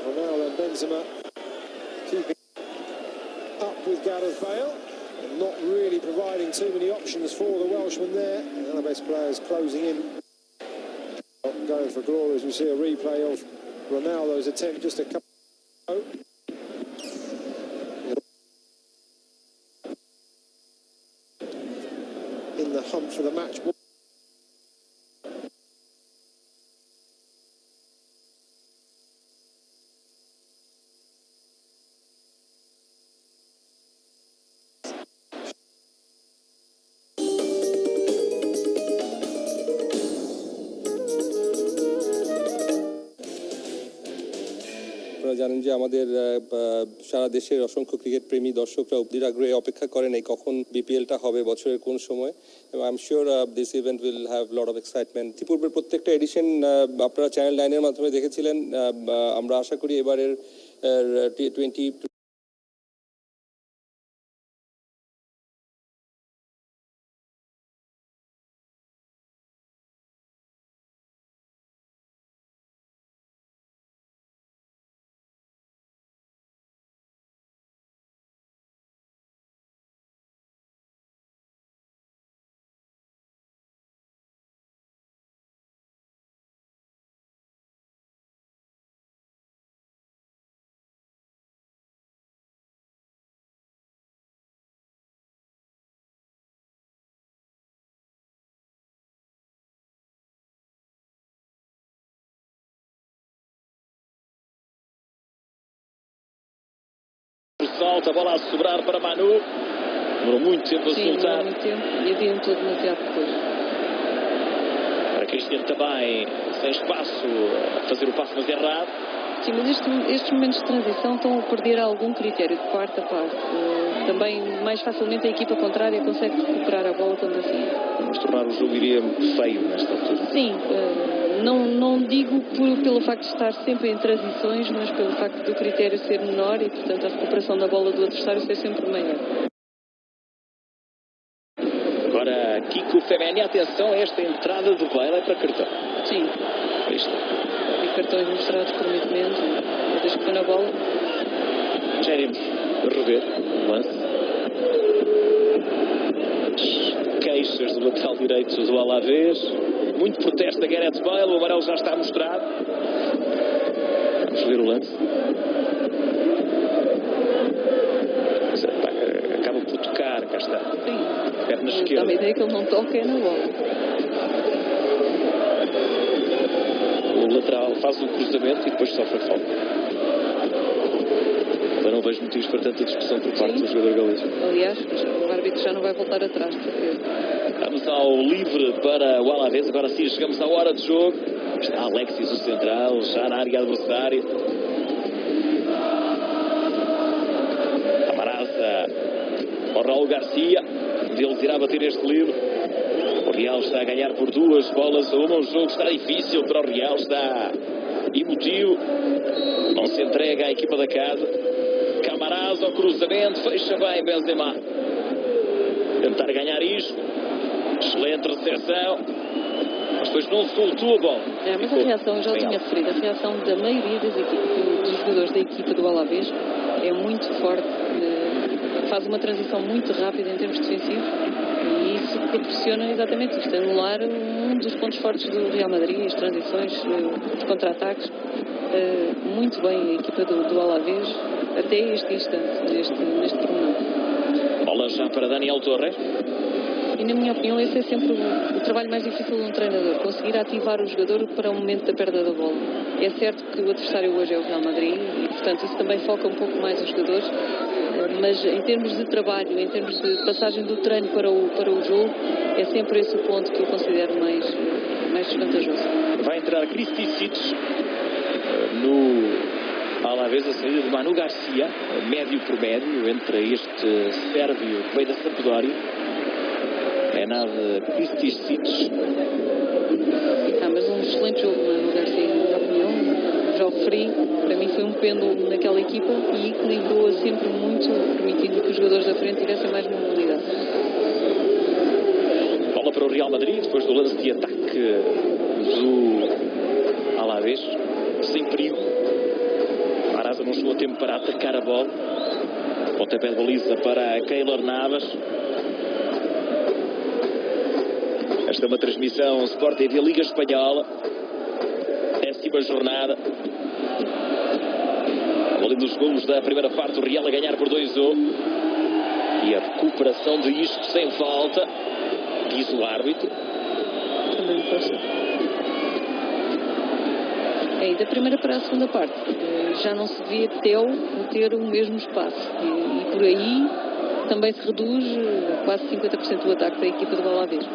S1: Ronaldo and Benzema keeping up with Gareth Bale, and not really providing too many options for the Welshman there. The Alaves players closing in, going for glory, as we see a replay of Ronaldo's attempt just a couple ago. In the hunt for the match ball.
S12: জানেন যে আমাদের সারা দেশের অসংখ্য ক্রিকেট প্রেমী দর্শকরা অধীর আগ্রহে অপেক্ষা করেন এই কখন বিপিএলটা হবে, বছরের কোন সময়। I am sure this event will have lot of excitement. ইতিপূর্বের প্রত্যেকটা এডিশন আপনারা চ্যানেল 9 এর মাধ্যমে দেখেছিলেন। আমরা আশা করি এবারের T20
S15: salta, a bola a sobrar para Manu. Demorou muito tempo a soltar.
S11: Muito tempo. E haviam todo demasiado depois.
S15: Para Cristiano também, sem espaço, a fazer o passo, mas errado.
S11: Sim, mas estes momentos de transição estão a perder algum critério de quarta parte. Também, mais facilmente, a equipa contrária consegue recuperar a bola quando assim.
S15: Vamos tornar o jogo, diria, feio nesta altura.
S11: Sim, não digo pelo facto de estar sempre em transições, mas pelo facto do critério ser menor e, portanto, a recuperação da bola do adversário ser sempre maior.
S15: Agora, Kiko Femeni, atenção a esta entrada do Bale para cartão.
S11: Sim.
S15: Isto.
S11: E cartões mostrados permitidamente, desde que foi na bola.
S15: Já iremos rever o lance. Queixas do lateral direito do Alaves. Muito protesto da Gareth Bale, o amarelo já está mostrado. Vamos ver o lance. Acaba por tocar, cá está.
S11: Sim.
S15: Perna esquerda.
S11: Dá-me a ideia que ele não toca é na bola.
S15: O lateral faz o cruzamento e depois sofre a falta. Eu não vejo motivos para tanta discussão por parte do jogador galês.
S11: Aliás, o árbitro já não vai voltar atrás, porque...
S15: Vamos ao livre para o Alaves. Agora sim, chegamos à hora de jogo. Está Alexis, o central, já na área adversária. Amarasa ao Raul Garcia. Deles irá bater este livre. O Real está a ganhar por 2 bolas a 1. O jogo está difícil para o Real. Está emotivo. Não se entrega à equipa da casa. Camarás ao cruzamento. Fecha bem Benzema. Tentar ganhar isto. Excelente recepção. Mas depois não soltou a bola.
S11: Mas a reação, eu já tinha referido, a reação da maioria dos jogadores da equipa do Alaves é muito forte. Faz uma transição muito rápida em termos defensivos. E isso proporciona exatamente isto, anular um dos pontos fortes do Real Madrid, as transições, os contra-ataques. Muito bem a equipa do Alaves até este instante, neste pormenor.
S15: Bola já para Daniel Torres.
S11: E na minha opinião, esse é sempre o trabalho mais difícil de um treinador, conseguir ativar o jogador para o momento da perda da bola. É certo que o adversário hoje é o Real Madrid e, portanto, isso também foca um pouco mais os jogadores, mas em termos de trabalho, em termos de passagem do treino para o jogo, é sempre esse o ponto que eu considero mais desvantajoso.
S15: Vai entrar Kristicic no Alaves, a saída de Manu Garcia, médio por médio, entre este sérvio que veio da Sampdoria. É nada Kristicic.
S11: Mas um excelente jogo, Manu Garcia, na minha opinião. Já o referi, para mim foi um pêndulo naquela equipa e equilibrou-a sempre muito, permitindo que os jogadores da frente tivessem mais mobilidade.
S15: Bola para o Real Madrid, depois do lance de ataque do Alaves, sem perigo. Arasa não chegou a tempo para atacar a bola. Pontapé de baliza para Keylor Navas. Esta é uma transmissão Sport TV Liga Espanhola. 10ª jornada. Além dos golos da primeira parte, o Real a ganhar por 2-1. E a recuperação de Isco sem falta. Diz o árbitro.
S11: Também força. E da primeira para a segunda parte, já não se vê Theo ter o mesmo espaço. E por aí também se reduz quase 50% do ataque da equipa do Alaves.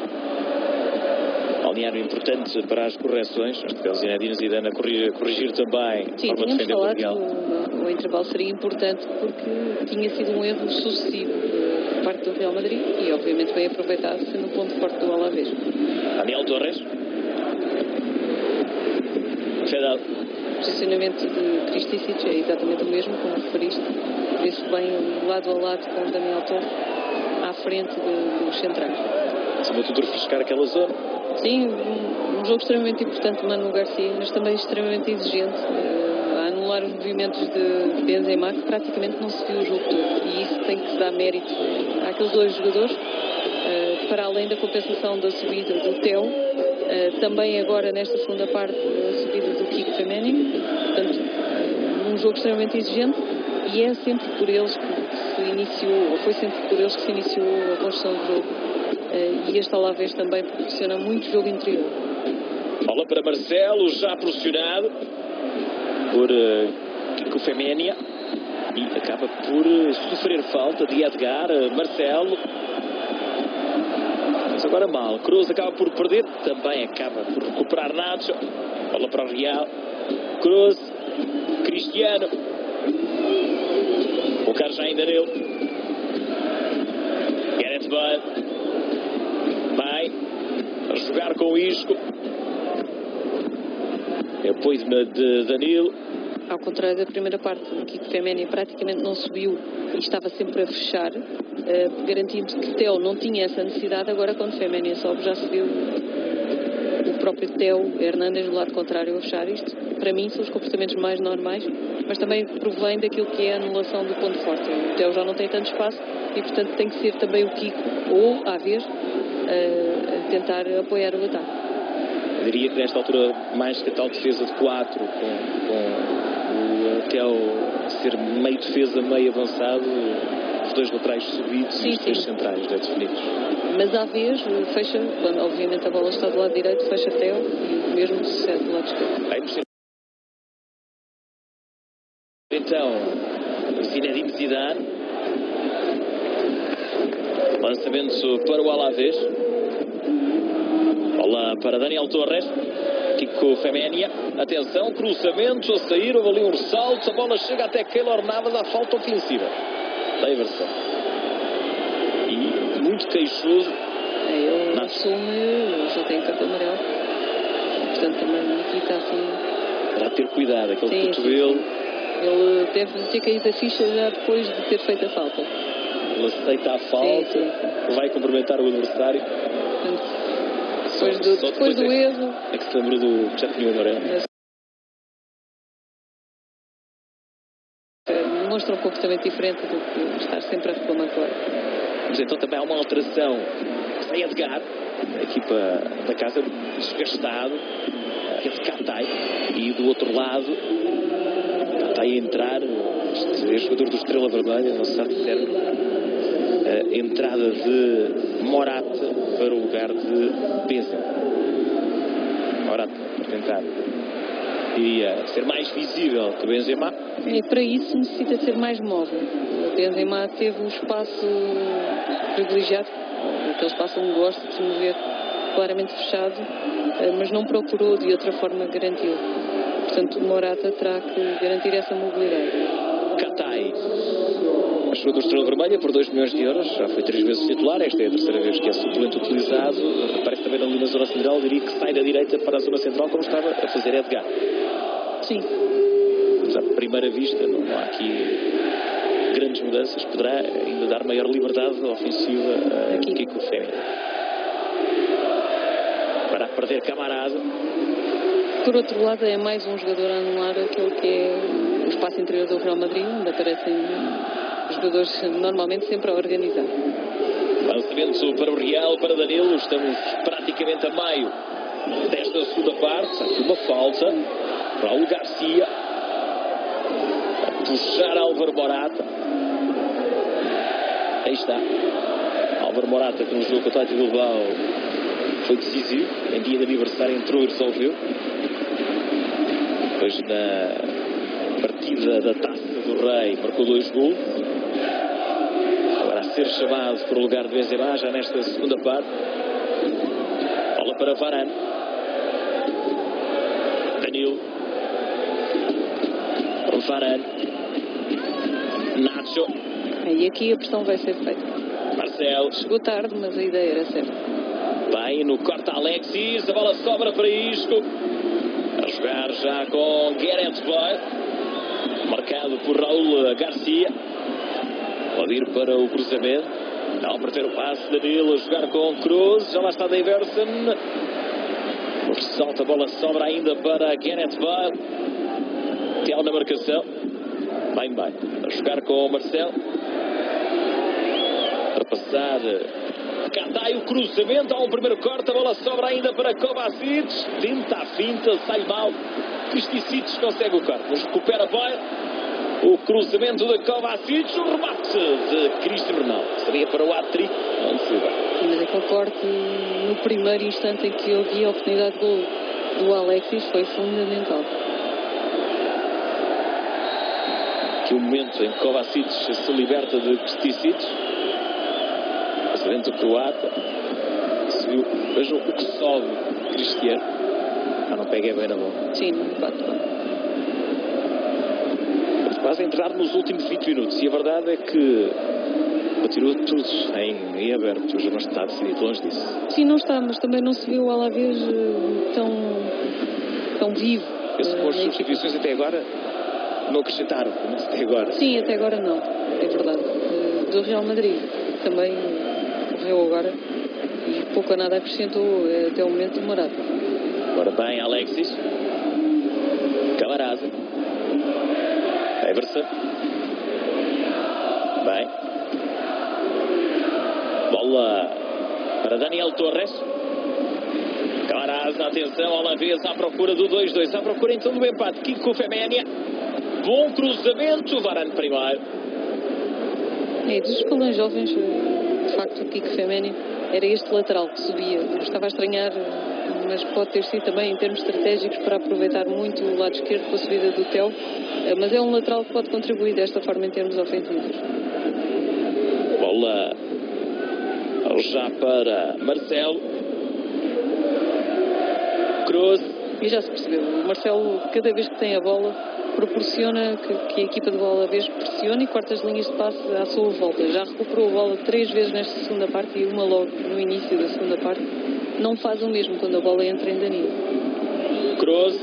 S15: Balneário importante para as correções. Neste caso, Zinedine Zidane a corrigir também.
S11: Sim, tínhamos falado que o intervalo seria importante porque tinha sido um erro sucessivo por parte do Real Madrid e obviamente bem aproveitado, sendo um ponto forte do Alaves.
S15: Daniel Torres. Fedal.
S11: O posicionamento de Kristicic é exatamente o mesmo, como referiste. Vê-se bem lado a lado com o Daniel Torres à frente dos centrais.
S15: Acima de tudo, refrescar aquela zona.
S11: Sim, um jogo extremamente importante de Manu Garcia, mas também extremamente exigente, a anular os movimentos de Benzema, que praticamente não se viu o jogo todo, e isso tem que se dar mérito àqueles dois jogadores, para além da compensação da subida do Theo, também agora nesta segunda parte a subida do Kiko Femeni, portanto um jogo extremamente exigente, e é sempre por eles que se iniciou, ou foi sempre por eles que se iniciou a construção do jogo. E este Alaves também proporciona muito jogo interior.
S15: Bola para Marcelo, já pressionado por Kiko Femenia e acaba por sofrer falta de Edgar. Marcelo, mas agora mal. Cruz acaba por perder, também acaba por recuperar Nacho. Bola para o Real. Cruz, Cristiano, o cara já ainda nele. Gareth Bale vai a jogar com o Isco. Apoio de Danilo.
S11: Ao contrário da primeira parte, o Kiko Femeni praticamente não subiu e estava sempre a fechar, garantindo que Theo não tinha essa necessidade. Agora, quando Femeni sobe, já se viu o próprio Theo Hernandes do lado contrário a fechar. Isto, para mim, são os comportamentos mais normais, mas também provém daquilo que é a anulação do ponto forte. O Theo já não tem tanto espaço e, portanto, tem que ser também o Kiko, ou, à vez, a tentar apoiar o ataque.
S15: Eu diria que nesta altura, mais que a tal defesa de 4, com o Theo ser meio defesa, meio avançado, os dois laterais subidos e os três centrais definidos.
S11: Mas à vez fecha, quando obviamente a bola está do lado direito, fecha Theo e o mesmo sucede do lado esquerdo.
S15: Então, Zinedine Zidane. Lançamento para o Alaves. Bola para Daniel Torres. Kiko Femenia. Atenção, cruzamento a sair. Houve ali um salto. A bola chega até Keylor Navas. À falta ofensiva. Daverson. E muito queixoso.
S11: Ele assume, já tem cartão amarelo. Portanto, também aqui está assim.
S15: Para ter cuidado, aquele cotovelo.
S11: Sim. Ele deve ter caído a ficha já depois de ter feito a falta.
S15: Ele aceita a falta, vai cumprimentar o adversário.
S11: Depois do erro.
S15: É que se lembrou do que já tinha o amarelo.
S11: Demonstra um comportamento diferente do que estar sempre a reclamar agora.
S15: Mas então também há uma alteração. Sem Edgar, a equipa da casa desgastado. Esse Katai. E do outro lado, Katai a entrar. Este jogador do Estrela Vermelha, não se sabe se serve. a entrada de Morata para o lugar de Benzema. Morata para tentar iria ser mais visível que Benzema.
S11: E para isso necessita de ser mais móvel. O Benzema teve um espaço privilegiado, aquele espaço onde gosta de se mover, claramente fechado, mas não procurou de outra forma garanti-lo. Portanto, o Morata terá que garantir essa mobilidade.
S15: Katai. Achou do Estrela Vermelha por 2 milhões de euros. Já foi 3 vezes titular. Esta é a terceira vez que é suplente utilizado. Aparece também ali na zona central. Diria que sai da direita para a zona central, como estava a fazer Edgar.
S11: Sim.
S15: Mas à primeira vista não há aqui grandes mudanças. Poderá ainda dar maior liberdade ofensiva a Kiko Femi. Para perder camarada.
S11: Por outro lado, é mais um jogador a anular aquele que é o espaço interior do Real Madrid, onde aparecem jogadores normalmente sempre a organizar.
S15: Lançamento para o Real, para Danilo. Estamos praticamente a meio desta segunda parte. Aqui uma falta. Raul Garcia a puxar Álvaro Morata. Aí está. Álvaro Morata, que no jogo contra o Atlético Bilbao foi decisivo. Em dia de aniversário entrou e resolveu. Depois na partida da Taça do Rei marcou 2 gols. Agora a ser chamado para o lugar de Benzema já nesta segunda parte. Bola para Varane. Danilo. Varane. Nacho.
S11: E aqui a pressão vai ser feita.
S15: Marcelo.
S11: Chegou tarde, mas a ideia era certa.
S15: Bem, no corta Alexis. A bola sobra para Isco. A jogar já com Gareth Bale. Marcado por Raul Garcia. Pode ir para o cruzamento. Não, para ter o passe. Danilo a jogar com Kroos. Já lá está Daverson. O ressalto, a bola sobra ainda para Gareth Bale. Tel na marcação. Bem. A jogar com o Marcelo. Para passar. Katai, o cruzamento. Há um primeiro corte. A bola sobra ainda para Kovacic. Tenta a finta. Sai mal. Cristicic consegue o corte. Mas recupera Bale. O cruzamento de Kovacic. O remate de Cristiano Ronaldo. Seria para o hat-trick. Não se vai.
S11: Mas aquele corte no primeiro instante em que eu vi a oportunidade de gol do Alexis foi fundamental.
S15: Que o momento em que Kovacic se liberta de Cristicic. Dentro do croata. Vejam o que sobe Cristiano. Não pega bem na bola.
S11: Sim, não bate bem.
S15: Estamos quase a entrar nos últimos 20 minutos. E a verdade é que continua tudo em aberto. Já não está decidido, longe disso.
S11: Sim, não está, mas também não se viu o Alaves tão vivo.
S15: As substituições até agora não acrescentaram, mas até agora.
S11: Sim, até agora não. É verdade. Do Real Madrid também morreu agora e pouco ou nada acrescentou até o momento do Morata.
S15: Agora bem, Alexis. Camarada. Everson. Bem. Bola para Daniel Torres. Camarada, atenção, Alaves à procura do 2-2. À procura então do empate. Kiko Femenia. Bom cruzamento. Varane primeiro.
S11: Dos escalões jovens, de facto, o Kiko Femenia era este lateral que subia. Eu estava a estranhar, mas pode ter sido também em termos estratégicos para aproveitar muito o lado esquerdo com a subida do Tel. Mas é um lateral que pode contribuir desta forma em termos ofensivos.
S15: Bola já para Marcelo. Kroos.
S11: E já se percebeu, o Marcelo, cada vez que tem a bola, proporciona que a equipa de bola vez pressione e corta as linhas de passe à sua volta. Já recuperou a bola 3 vezes nesta segunda parte e uma logo no início da segunda parte. Não faz o mesmo quando a bola entra em Danilo.
S15: Kroos.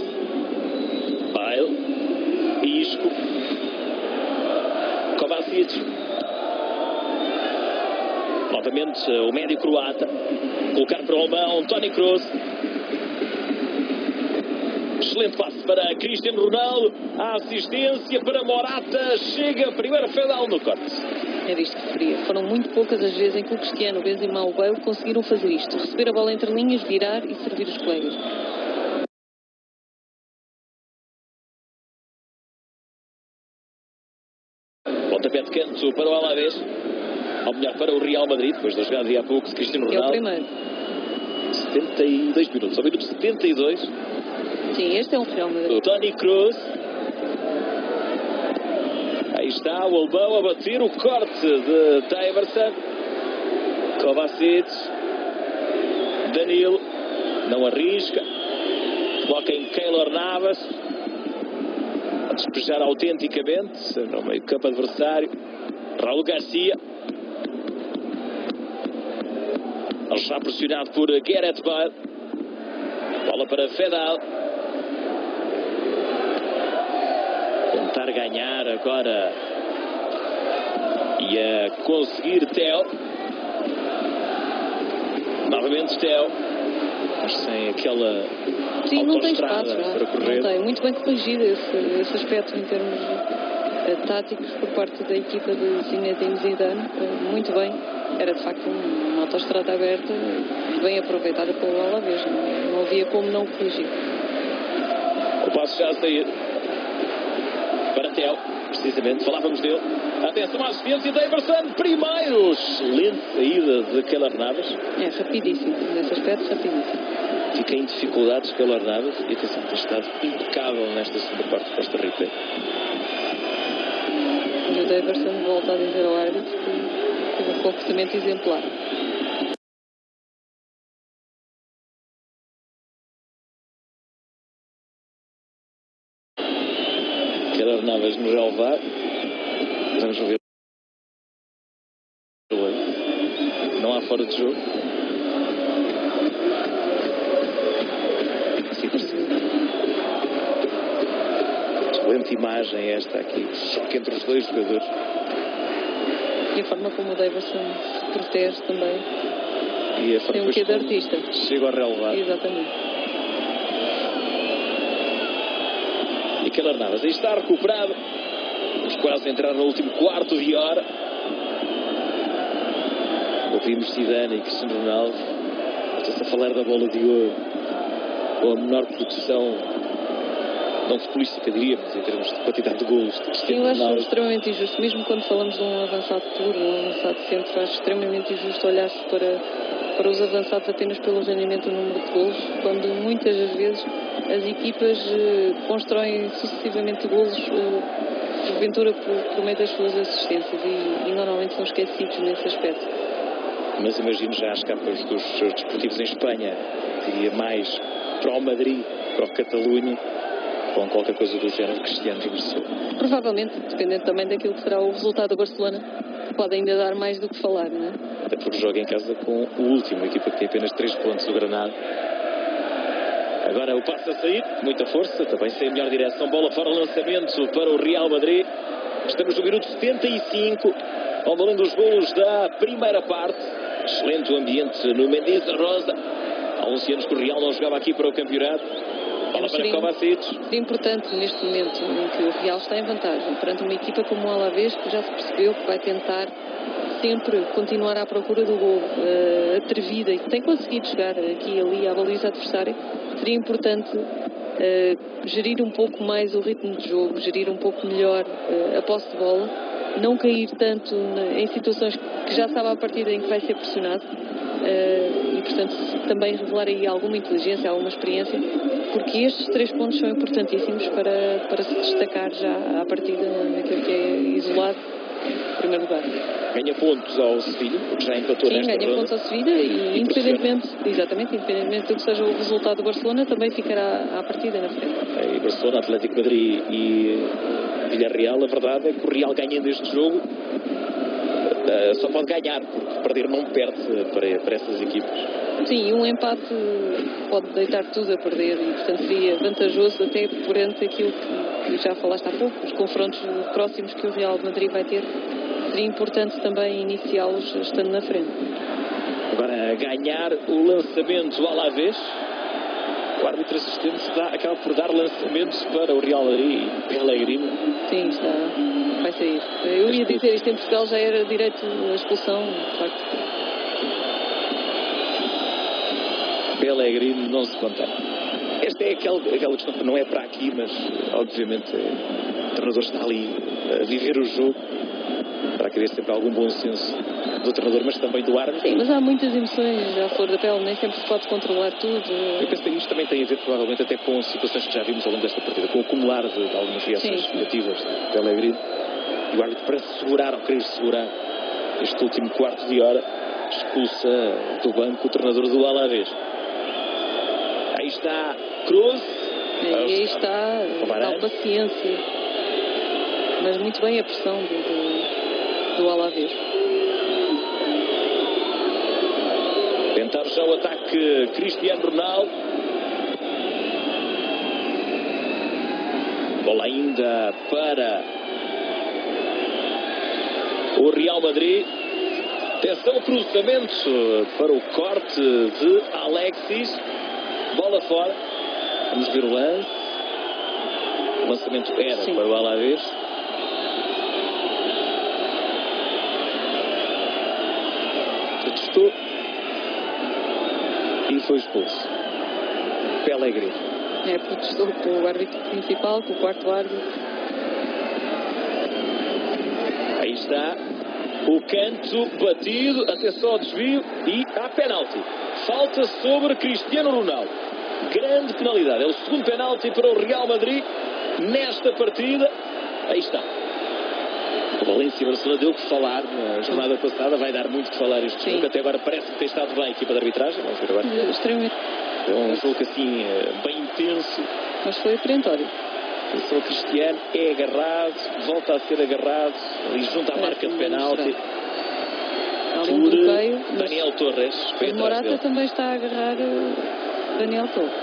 S15: Bale. Isco. Kovacic. Novamente o médio croata. Colocar para o mão Toni Kroos. Excelente passe para Cristiano Ronaldo. A assistência para Morata. Chega primeiro Fedal no corte.
S11: Era isto que referia. Foram muito poucas as vezes em que o Cristiano, o Benzema e o Bale conseguiram fazer isto. Receber a bola entre linhas, virar e servir os colegas.
S15: Pontapé de canto para o Alaves. Ou melhor, para o Real Madrid, depois da jogada de há pouco de Cristiano
S11: É o
S15: Ronaldo.
S11: primeiro.
S15: 72 minutos, ao minuto 72.
S11: Sim, este é um Real Madrid.
S15: O Toni Kroos. Aí está o Albão a bater o corte de Daverson. Kovacic. Danilo. Não arrisca. Coloca em Keylor Navas. A despejar autenticamente no meio campo adversário. Raul Garcia. Já pressionado por Gareth Bale. Bola para Fedal. Tentar ganhar agora. E a conseguir Theo. Novamente Theo. Mas sem aquela
S11: Sim, não tem
S15: autoestrada
S11: espaço.
S15: para correr.
S11: Não tem. Muito bem corrigido esse aspecto em termos táticos por parte da equipa de Zinedine Zidane. Muito bem. Era de facto uma autoestrada aberta, bem aproveitada pelo Alaves. Não havia como não corrigir.
S15: O passo já a sair para Theo, precisamente, falávamos dele. Atenção à assistência de Daverson, primeiro, excelente saída de Keylor Navas.
S11: É rapidíssimo, nesse aspecto, rapidíssimo.
S15: Fica em dificuldades Keylor Navas e atenção, tem estado impecável nesta segunda parte de Costa Rica.
S11: E o Daverson volta a dizer ao árbitro que teve um comportamento exemplar.
S15: Keylor Navas no relevado. Vamos ver. Não há fora de jogo. Excelente imagem esta aqui. Choque entre os dois jogadores.
S11: E a forma como o Daverson se protege também.
S15: E a forma
S11: tem um quê de artista.
S15: Chega ao relevado.
S11: Exatamente.
S15: E Keylor Navas aí está recuperado. Vamos quase entrar no último quarto de hora. Ouvimos Zidane e Cristiano Ronaldo. Está-se a falar da bola de ouro. Com a menor produção, não futebolística, diríamos, em termos de quantidade de golos de Cristiano
S11: Eu acho
S15: Ronaldo.
S11: extremamente injusto, mesmo quando falamos de um avançado puro, um avançado centro, acho extremamente injusto olhar-se para os avançados apenas pelo rendimento do número de golos, quando muitas das vezes as equipas constroem sucessivamente golos, porventura por meio das suas assistências, e normalmente são esquecidos nesse aspecto.
S15: Mas imagino já as capas dos desportivos em Espanha, diria mais para o Madrid, para o Catalunha, com qualquer coisa do género Cristiano regressou.
S11: Provavelmente, dependendo também daquilo que será o resultado do Barcelona, pode ainda dar mais do que falar, não é?
S15: Até porque joga em casa com o último, a equipa que tem apenas 3 pontos, o Granada. Agora o passo a sair, muita força, também sem a melhor direção, bola fora, lançamento para o Real Madrid. Estamos no minuto 75, ao valendo os golos da primeira parte. Excelente o ambiente no Mendes Rosa. Há 11 anos que o Real não jogava aqui para o campeonato. Bola para Kovacic.
S11: Seria importante neste momento em que o Real está em vantagem, perante uma equipa como o Alaves, que já se percebeu que vai tentar sempre continuar à procura do gol, atrevida, e que tem conseguido chegar aqui e ali à baliza adversária. Seria importante gerir um pouco mais o ritmo de jogo, gerir um pouco melhor a posse de bola, não cair tanto em situações que já sabe à partida em que vai ser pressionado, e portanto também revelar aí alguma inteligência, alguma experiência, porque estes 3 pontos são importantíssimos para se destacar já à partida naquilo que é isolado em primeiro lugar.
S15: Ganha pontos ao Sevilha, porque já empatou nesta ronda.
S11: Sim, ganha pontos ao Sevilha e independentemente do que seja o resultado do Barcelona, também ficará à partida na frente.
S15: E Barcelona, Atlético de Madrid e Villarreal, a verdade é que o Real ganhando este jogo só pode ganhar, porque perder não perde para essas equipas.
S11: Sim, um empate pode deitar tudo a perder e portanto seria vantajoso até perante aquilo que já falaste há pouco, os confrontos próximos que o Real de Madrid vai ter. Seria importante também iniciá-los estando na frente.
S15: Agora a ganhar o lançamento ao Alaves. O árbitro assistente acaba por dar lançamentos para o Real Madrid e Pellegrini.
S11: Sim, vai sair. Eu ia dizer, isto em Portugal já era direito a expulsão, de facto.
S15: Pellegrini não se contém. Esta é aquela questão que não é para aqui, mas obviamente o treinador está ali a viver o jogo. Para haver sempre algum bom senso do treinador, mas também do árbitro.
S11: Sim, mas há muitas emoções à flor da pele, nem sempre se pode controlar tudo.
S15: Eu penso que isto também tem a ver, provavelmente, até com situações que já vimos ao longo desta partida, com o acumular de algumas reações negativas de Pellegrini. E o árbitro, para segurar, ou querer segurar este último quarto de hora, expulsa do banco o treinador do Alaves. Aí está Cruz.
S11: E aí está tal paciência. Mas muito bem a pressão do Alaves.
S15: Tentar já o ataque Cristiano Ronaldo. Bola ainda para o Real Madrid. Atenção, cruzamento para o corte de Alexis. Bola fora. Vamos ver o lance. O lançamento era para o Alaves. Protestou e foi expulso. Pellegrini.
S11: Protestou com o árbitro principal, com o quarto árbitro.
S15: Aí está o canto batido. Atenção ao desvio e há penalti. Falta sobre Cristiano Ronaldo. Grande penalidade. É o segundo penalti para o Real Madrid nesta partida. Aí está. O Valência e Barcelona deu que falar na jornada passada. Vai dar muito que falar este jogo. Até agora parece que tem estado bem a equipa de arbitragem. Vamos ver agora.
S11: Extremamente.
S15: É um jogo assim bem intenso.
S11: Mas foi perentório.
S15: O Cristiano é agarrado, volta a ser agarrado ali junto à marca de penalti
S11: por
S15: Daniel Torres.
S11: O Morata também está a agarrar Daniel Torres.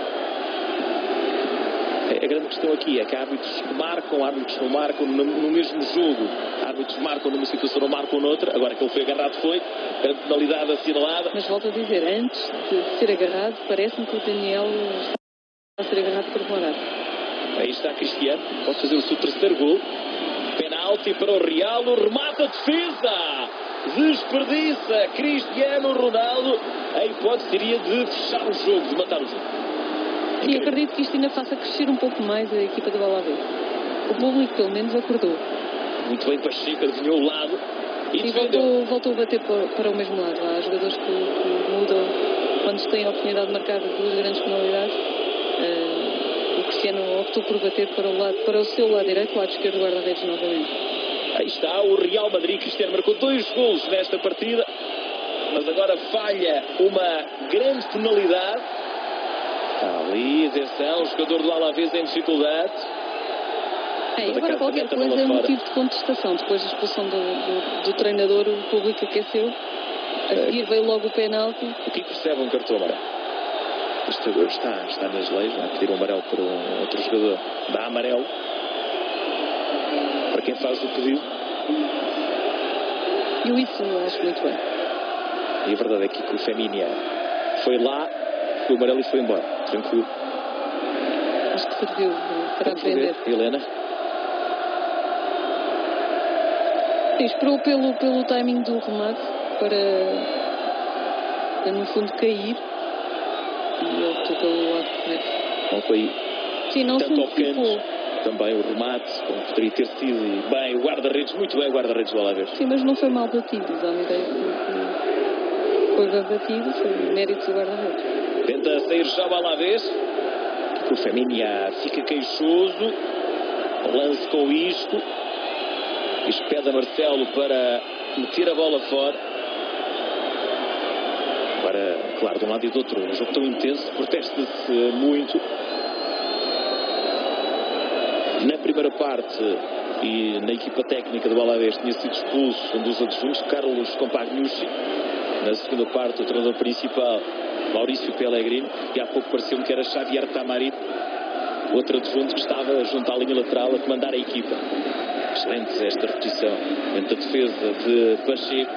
S15: A grande questão aqui é que árbitros marcam, árbitros não marcam no mesmo jogo. Árbitros marcam numa situação, não marcam noutra. Agora que ele foi agarrado foi. A penalidade assinalada.
S11: Mas volto a dizer, antes de ser agarrado, parece-me que o Daniel está a ser agarrado por Morata.
S15: Aí está Cristiano. Pode fazer o seu terceiro gol. Penalti para o Real. Remata a defesa. Desperdiça Cristiano Ronaldo. A hipótese seria de fechar o jogo, de matar o jogo.
S11: Sim, acredito que isto ainda faça crescer um pouco mais a equipa do Alaves. O público, pelo menos, acordou.
S15: Muito bem, Pacheco adivinhou o lado
S11: e voltou a bater para o mesmo lado. Há jogadores que mudam quando têm a oportunidade de marcar duas grandes penalidades. O Cristiano optou por bater para o seu lado direito, o lado esquerdo do guarda-redes novamente.
S15: Aí está o Real Madrid. Cristiano marcou 2 golos nesta partida, mas agora falha uma grande penalidade. Ali, atenção, o jogador do Alaves em dificuldade.
S11: Agora qualquer coisa é motivo de contestação. Depois da expulsão do treinador, o público aqueceu. A seguir veio logo o penalti.
S15: O que percebe um cartão amarelo? O jogador está nas leis, vai pedir um amarelo para um outro jogador. Dá amarelo para quem faz o pedido.
S11: Eu isso acho muito bem.
S15: E a verdade é que o Femínia foi lá, o amarelo e foi embora. Tranquilo.
S11: Acho que serviu para aprender.
S15: Helena.
S11: Sim, esperou pelo timing do remate para no fundo cair. E ele optou pelo lado correto.
S15: Não foi
S11: não
S15: tanto ao canto. Também o remate, como poderia ter sido. E bem, o guarda-redes, muito bem o guarda-redes do Alaves.
S11: Sim, mas não foi mal batido. Dá-me ideia que foi bem batido, foi mérito do guarda-redes.
S15: Tenta sair já o Alaves. O Femínia fica queixoso. Lance com o Isco. Isco pede a Marcelo para meter a bola fora. Agora, claro, de um lado e do outro, um jogo tão intenso, protesta-se muito. Na primeira parte e na equipa técnica do Alaves tinha sido expulso um dos adjuntos, Carlos Compagnucci. Na segunda parte, o treinador principal, Maurício Pellegrini. E há pouco pareceu-me que era Xavier Tamarit, outro adjunto que estava junto à linha lateral a comandar a equipa. Excelente esta repetição entre a defesa de Pacheco.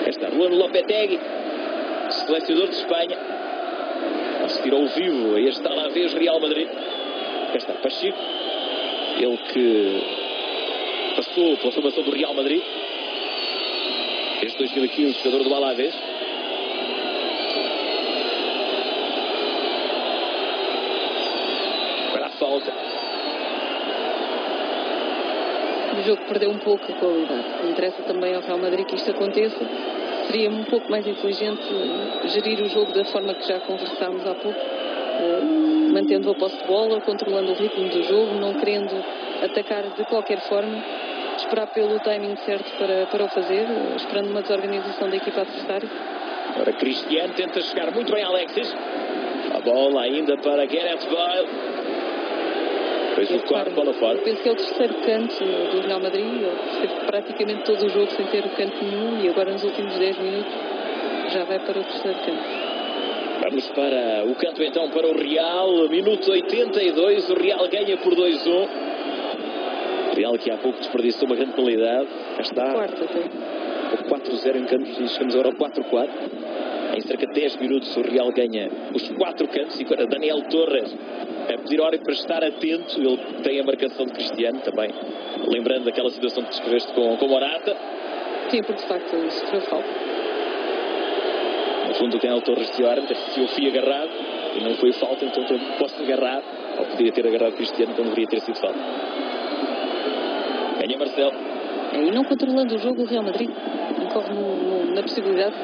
S15: Esta Juan Lopetegui, selecionador de Espanha, assistir ao vivo a este Alaves Real Madrid. Cá está Pacheco, ele que passou pela formação do Real Madrid desde 2015, jogador do Alaves. Agora a falta.
S11: jogo perdeu um pouco a qualidade. Interessa também ao Real Madrid que isto aconteça. Seria um pouco mais inteligente gerir o jogo da forma que já conversámos há pouco, mantendo a posse de bola, controlando o ritmo do jogo, não querendo atacar de qualquer forma, esperar pelo timing certo para o fazer, esperando uma desorganização da equipa adversária.
S15: Agora Cristiano tenta chegar muito bem a Alexis. A bola ainda para Gareth Bale. Fez o quarto, bola fora.
S11: Penso que é o terceiro canto do Real Madrid. Ele esteve praticamente todo o jogo sem ter o canto nenhum e agora nos últimos 10 minutos já vai para o terceiro canto.
S15: Vamos para o canto então para o Real. Minuto 82, o Real ganha por 2-1. O Real que há pouco desperdiçou uma grande penalidade. Já está.
S11: Quarto até.
S15: O 4-0 em cantos e chegamos agora ao 4-4. Em cerca de 10 minutos o Real ganha os 4 cantos e agora Daniel Torres a pedir ao árbitro para estar atento. Ele tem a marcação de Cristiano também, lembrando daquela situação que descreveste com Morata.
S11: Sim, porque de facto ele sofreu falta.
S15: No fundo o Daniel Torres disse ao árbitro: se eu fui agarrado e não foi falta, então eu posso agarrar, ou podia ter agarrado Cristiano, então deveria ter sido falta. Ganha Marcelo.
S11: E não controlando o jogo, o Real Madrid incorre na possibilidade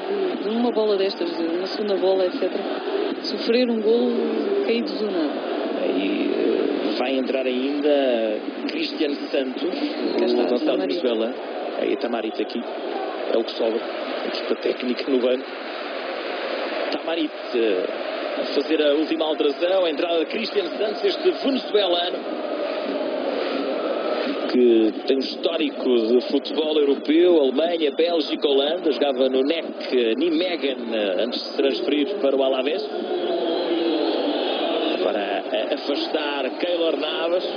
S11: de uma bola destas, de uma segunda bola, etc., sofrer um golo caído do nada.
S15: Aí vai entrar ainda Cristiano Santos, o avançado venezuelano. Aí Tamarit aqui, é o que sobra, equipa técnica no banco. Tamarit a fazer a última alteração, a entrada de Cristiano Santos, este venezuelano que tem um histórico de futebol europeu, Alemanha, Bélgica, Holanda, jogava no NEC Nijmegen antes de se transferir para o Alaves. Para afastar Keylor Navas.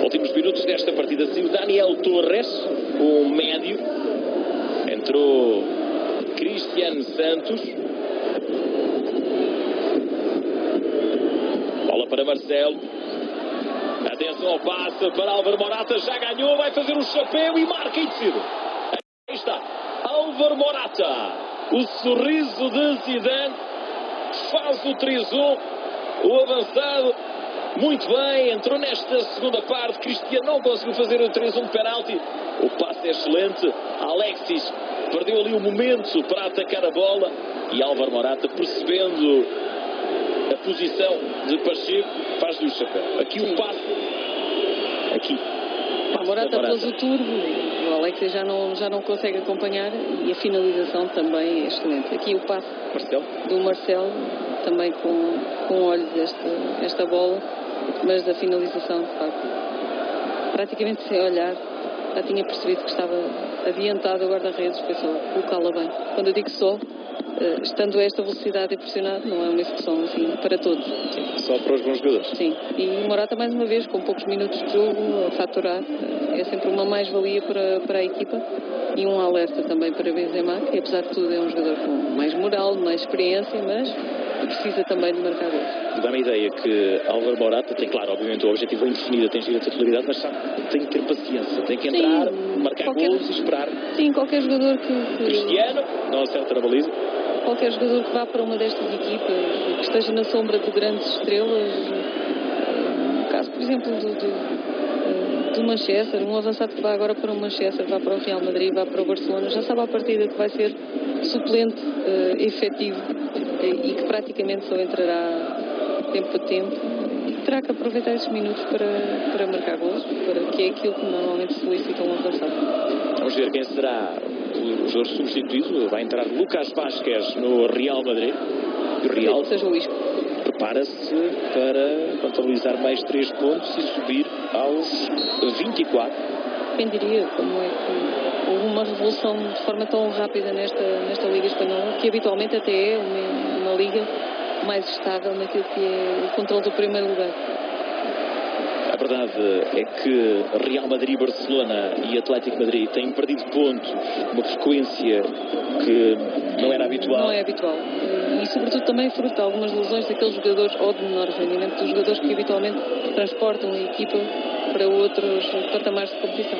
S15: Últimos minutos desta partida, saiu Daniel Torres, um médio. Entrou Cristiano Santos. Bola para Marcelo. Atenção ao passe para Álvaro Morata, já ganhou, vai fazer o chapéu e marca e decide. Aí está, Álvaro Morata, o sorriso de Zidane, faz o 3-1, o avançado, muito bem, entrou nesta segunda parte, Cristiano não conseguiu fazer o 3-1 de penalti, o passe é excelente, Alexis perdeu ali o momento para atacar a bola e Álvaro Morata, percebendo a posição de Pacheco, faz-lhe o chapéu. Aqui o passe. Aqui.
S11: O Morata pôs o turbo, o Alexis já não consegue acompanhar e a finalização também é excelente. Aqui o passe do Marcelo, também com olhos esta bola, mas da finalização, de facto, praticamente sem olhar, já tinha percebido que estava adiantado o guarda-redes, foi só colocá-la bem. Quando eu digo só, estando a esta velocidade e pressionado, não é uma execução assim para todos.
S15: Sim, só para os bons jogadores.
S11: Sim, e Morata mais uma vez, com poucos minutos de jogo a faturar, é sempre uma mais-valia para a equipa e um alerta também para Benzema, que apesar de tudo é um jogador com mais moral, mais experiência, mas precisa também de marcar gols.
S15: Dá-me a ideia que Álvaro Morata tem, claro, obviamente o objetivo é indefinido, atingir a titularidade, mas sabe, tem que ter paciência, tem que entrar, marcar gols e esperar.
S11: Sim, qualquer jogador que...
S15: Cristiano, não acerta na baliza.
S11: Qualquer jogador que vá para uma destas equipas, que esteja na sombra de grandes estrelas, no caso, por exemplo, do Manchester, um avançado que vá agora para o Manchester, vá para o Real Madrid, vá para o Barcelona, já sabe à partida que vai ser suplente efetivo e que praticamente só entrará tempo a tempo e terá que aproveitar esses minutos para marcar gols, que é aquilo que normalmente se solicita um avançado.
S15: Vamos ver quem será o jogador substituído. Vai entrar Lucas Vázquez no Real Madrid. E o Real prepara-se para contabilizar mais 3 pontos e subir aos 24.
S11: Quem diria como é que houve uma revolução de forma tão rápida nesta Liga Espanhola, que habitualmente até é uma liga mais estável naquilo que é o controle do primeiro lugar.
S15: A verdade é que Real Madrid, Barcelona e Atlético Madrid têm perdido pontos, uma frequência que não era habitual.
S11: Não é habitual. E sobretudo também fruto de algumas lesões daqueles jogadores, ou de menor rendimento, dos jogadores que habitualmente transportam a equipa para outros patamares de competição.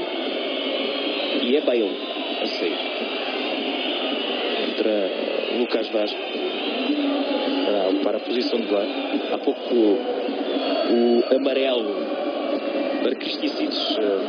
S15: E é Bale a sair. Entra Lucas Vázquez para a posição de Bale. Há pouco o amarelo para Cristicides.